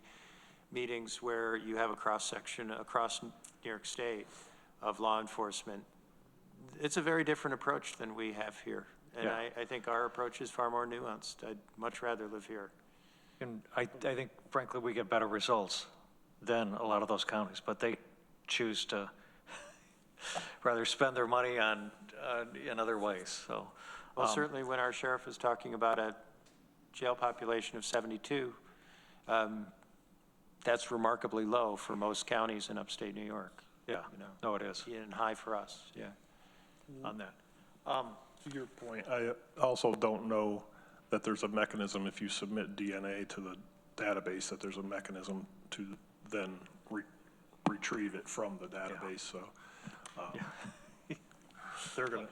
meetings where you have a cross-section across New York State of law enforcement. It's a very different approach than we have here. And Yeah. I think our approach is far more nuanced. I'd much rather live here. And I think, frankly, we get better results than a lot of those counties, but they choose to rather spend their money in other ways, so. Well, certainly when our sheriff is talking about a jail population of 72, that's remarkably low for most counties in upstate New York. Yeah, no, it is. And high for us, yeah. On that. To your point, I also don't know that there's a mechanism, if you submit DNA to the database, that there's a mechanism to then retrieve it from the database, so. They're gonna,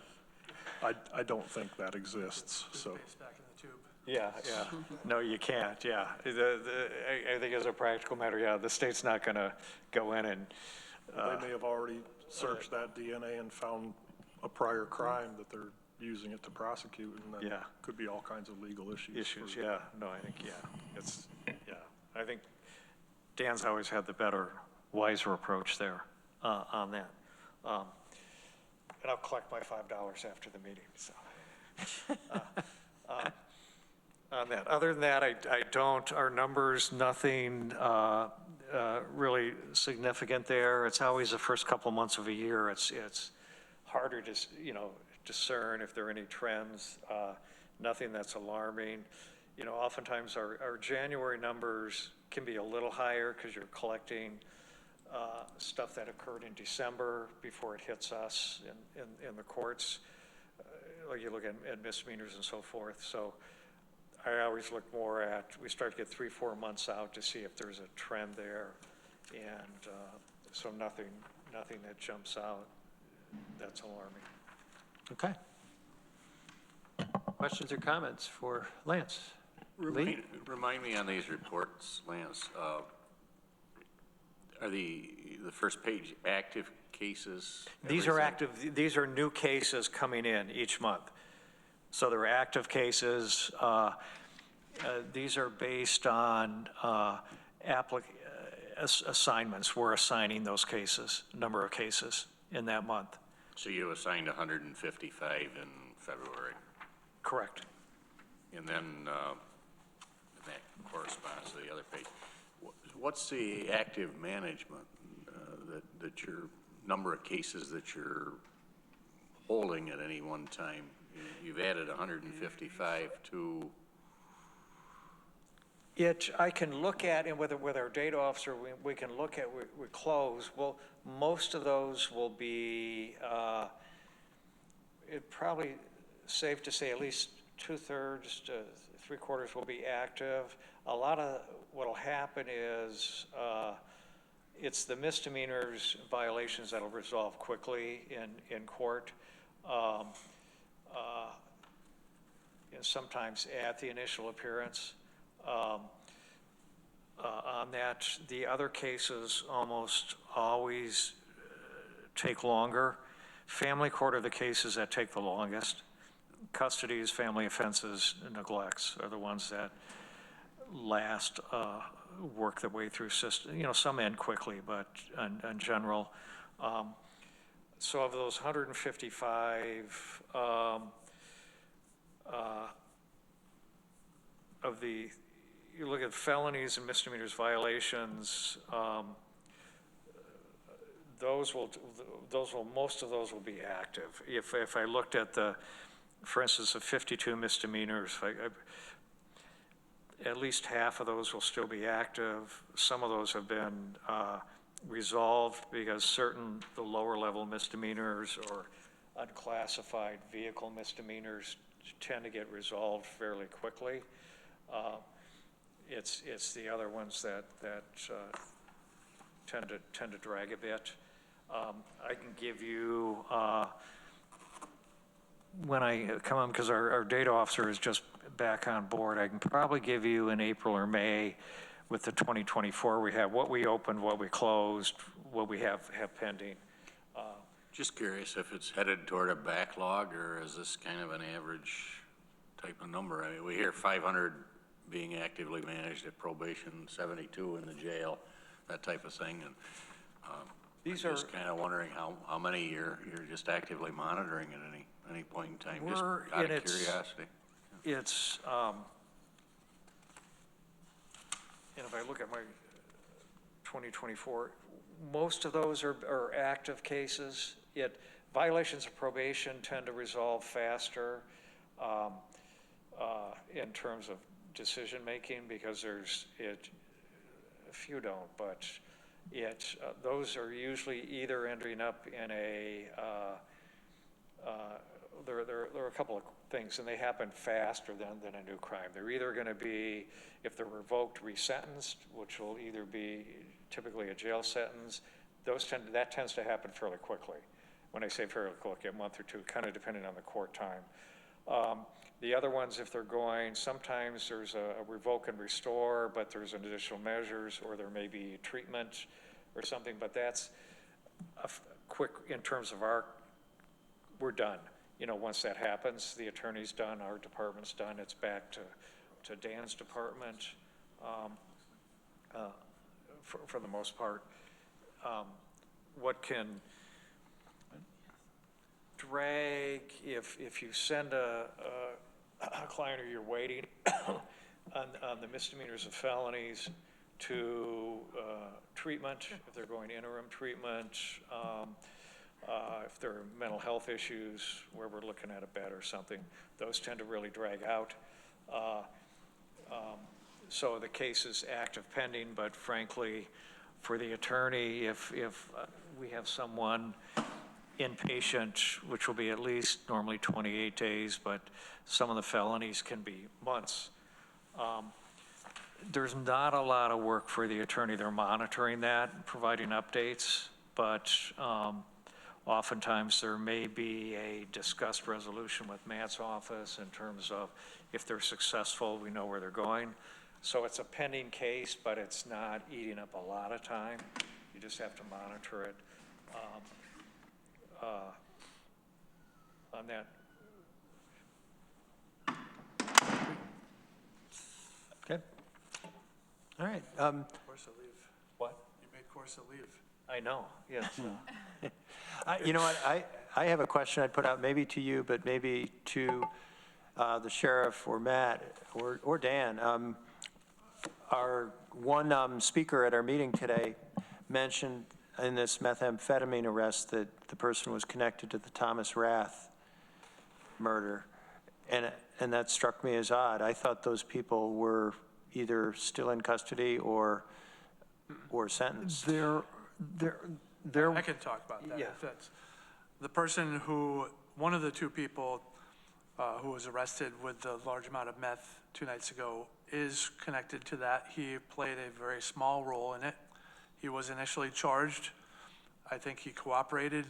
I don't think that exists, so. It's back in the tube. Yeah. No, you can't, yeah. I think as a practical matter, yeah, the state's not gonna go in and. They may have already searched that DNA and found a prior crime that they're using it to prosecute, and then could be all kinds of legal issues. Yeah, no, I think, I think Dan's always had the better, wiser approach there on that. And I'll collect my $5 after the meeting, so. On that. Other than that, I don't, our numbers, nothing really significant there. It's always the first couple months of a year. It's harder to, discern if there are any trends. Nothing that's alarming. oftentimes our January numbers can be a little higher because you're collecting stuff that occurred in December before it hits us in the courts. Like you look at misdemeanors and so forth. So I always look more at, we start to get 3-4 months out to see if there's a trend there. And so nothing that jumps out that's alarming. Okay. Questions or comments for Lance? Lee? Remind me on these reports, Lance, are the first page active cases? These are active, these are new cases coming in each month. So they're active cases. These are based on assignments. We're assigning those cases, number of cases in that month. So you assigned 155 in February? Correct. And then that corresponds to the other page. What's the active management, that your number of cases that you're holding at any one time? You've added 155 to... I can look at, and with our data officer, we can look at, we close. Well, most of those will be, it probably safe to say at least 2/3 to 3/4 will be active. A lot of what'll happen is it's the misdemeanors violations that'll resolve quickly in court. Sometimes at the initial appearance. On that, the other cases almost always take longer. Family court are the cases that take the longest. Custodies, family offenses, and neglects are the ones that last, work their way through system. Some end quickly, but in general. So of those 155, you look at felonies and misdemeanors violations, most of those will be active. If I looked at for instance, the 52 misdemeanors, at least half of those will still be active. Some of those have been resolved because the lower level misdemeanors or unclassified vehicle misdemeanors tend to get resolved fairly quickly. It's the other ones that tend to drag a bit. I can give you, when I come on, because our data officer is just back on board, I can probably give you in April or May with the 2024 we have, what we opened, what we closed, what we have pending. Just curious if it's headed toward a backlog, or is this kind of an average type of number? I mean, we hear 500 being actively managed at probation, 72 in the jail, that type of thing. And these I'm are just kind of wondering how many you're just actively monitoring at any point in time, just We're out in of curiosity. It's, and if I look at my 2024, most of those are active cases. Yet violations of probation tend to resolve faster in terms of decision-making because a few don't, but those are usually either ending up in there are a couple of things, and they happen faster than a new crime. They're either going to be, if they're revoked, resentenced, which will either be typically a jail sentence. That tends to happen fairly quickly. When I say fairly quick, a month or two, kind of depending on the court time. The other ones, if they're going, sometimes there's a revoke and restore, but there's additional measures, or there may be treatment or something, but that's quick in terms of we're done. Once that happens, the attorney's done, our department's done, it's back to Dan's department for the most part. What can drag, if you send a client or you're waiting on the misdemeanors and felonies to treatment, if they're going interim treatment, if there are mental health issues where we're looking at a bed or something, those tend to really drag out. So the case is active pending, but frankly, for the attorney, if we have someone inpatient, which will be at least normally 28 days, but some of the felonies can be months. There's not a lot of work for the attorney. They're monitoring that, providing updates, but oftentimes there may be a discussed resolution with Matt's office in terms of if they're successful, we know where they're going. So it's a pending case, but it's not eating up a lot of time. You just have to monitor it. On that. Okay. All right. Course of leave. What? You made course of leave. I know, yes. You know what, I have a question I'd put out maybe to you, but maybe to the sheriff or Matt or Dan. Our one speaker at our meeting today mentioned in this methamphetamine arrest that the person was connected to the Thomas Rath murder. And that struck me as odd. I thought those people were either still in custody or sentenced. I can talk about that. Yeah. If that's the person one of the two people who was arrested with the large amount of meth 2 nights ago is connected to that. He played a very small role in it. He was initially charged. I think he cooperated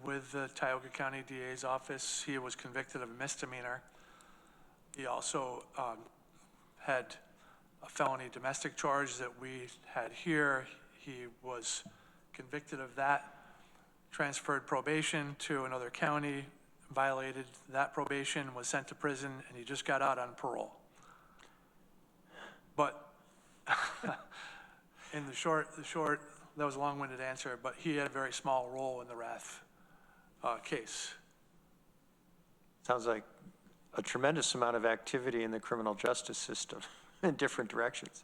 with the Tioga County DA's office. He was convicted of a misdemeanor. He also had a felony domestic charge that we had here. He was convicted of that, transferred probation to another county, violated that probation, was sent to prison, and he just got out on parole. But in the short, that was a long-winded answer, but he had a very small role in the Rath case. Sounds like a tremendous amount of activity in the criminal justice system in different directions.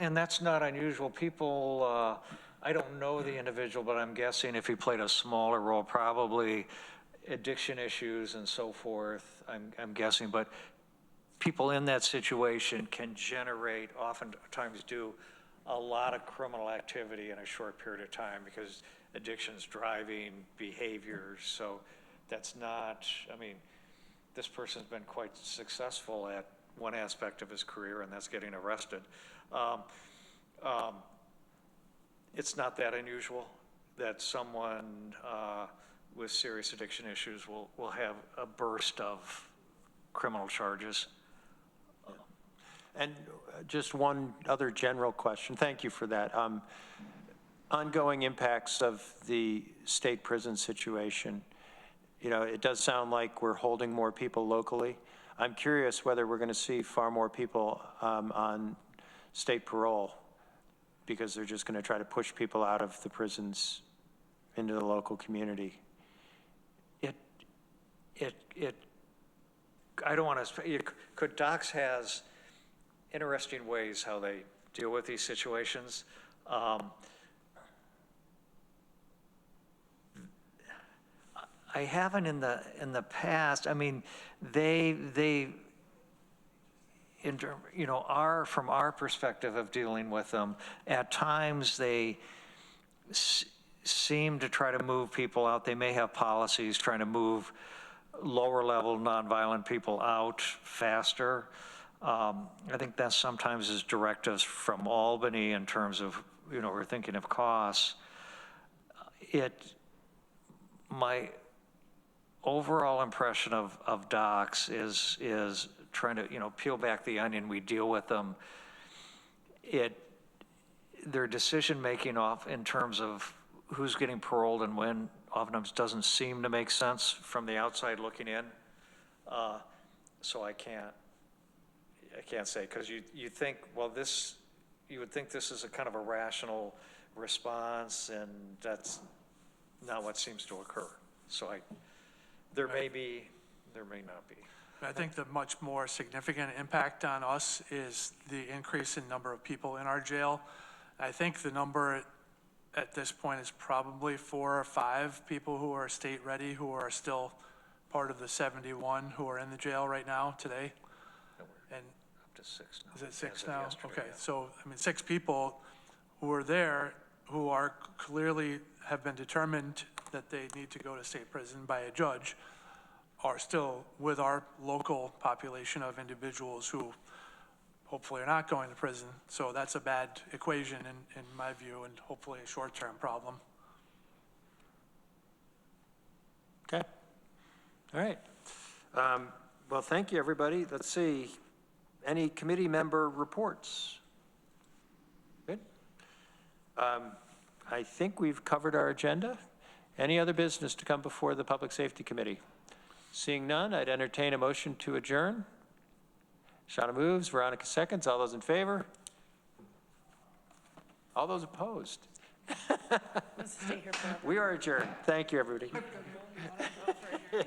And that's not unusual. People, I don't know the individual, but I'm guessing if he played a smaller role, probably addiction issues and so forth, I'm guessing. But people in that situation can generate, oftentimes do, a lot of criminal activity in a short period of time because addiction's driving behaviors. So that's not, I mean, this person's been quite successful at one aspect of his career, and that's getting arrested. It's not that unusual that someone with serious addiction issues will have a burst of criminal charges. And just one other general question. Thank you for that. Ongoing impacts of the state prison situation. You know, it does sound like we're holding more people locally. I'm curious whether we're going to see far more people on state parole because they're just going to try to push people out of the prisons into the local community. I don't want to, Docs has interesting ways how they deal with these situations. I haven't in the past. I mean, from our perspective of dealing with them, at times they seem to try to move people out. They may have policies trying to move lower level nonviolent people out faster. I think that sometimes is directives from Albany in terms of, we're thinking of costs. My overall impression of docs is trying to, peel back the onion. We deal with them. Their decision-making off in terms of who's getting paroled and when oftentimes doesn't seem to make sense from the outside looking in. So I can't say, because you think, well, you would think this is a kind of a rational response, and that's not what seems to occur. So there may be, there may not be. I think the much more significant impact on us is the increase in number of people in our jail. I think the number at this point is probably 4 or 5 people who are state ready, who are still part of the 71 who are in the jail right now today. And to 6 now. Is it as 6 of now? yesterday, Okay, yeah. so, I mean, 6 people who are there, who are clearly have been determined that they need to go to state prison by a judge, are still with our local population of individuals who hopefully are not going to prison. So that's a bad equation in my view, and hopefully a short-term problem. Okay. All right. Well, thank you, everybody. Let's see. Any committee member reports? Good. I think we've covered our agenda. Any other business to come before the Public Safety Committee? Seeing none, I'd entertain a motion to adjourn. Shauna moves, Veronica seconds. All those in favor? All those opposed? Let's stay here forever. We are adjourned. Thank you, everybody. Yes.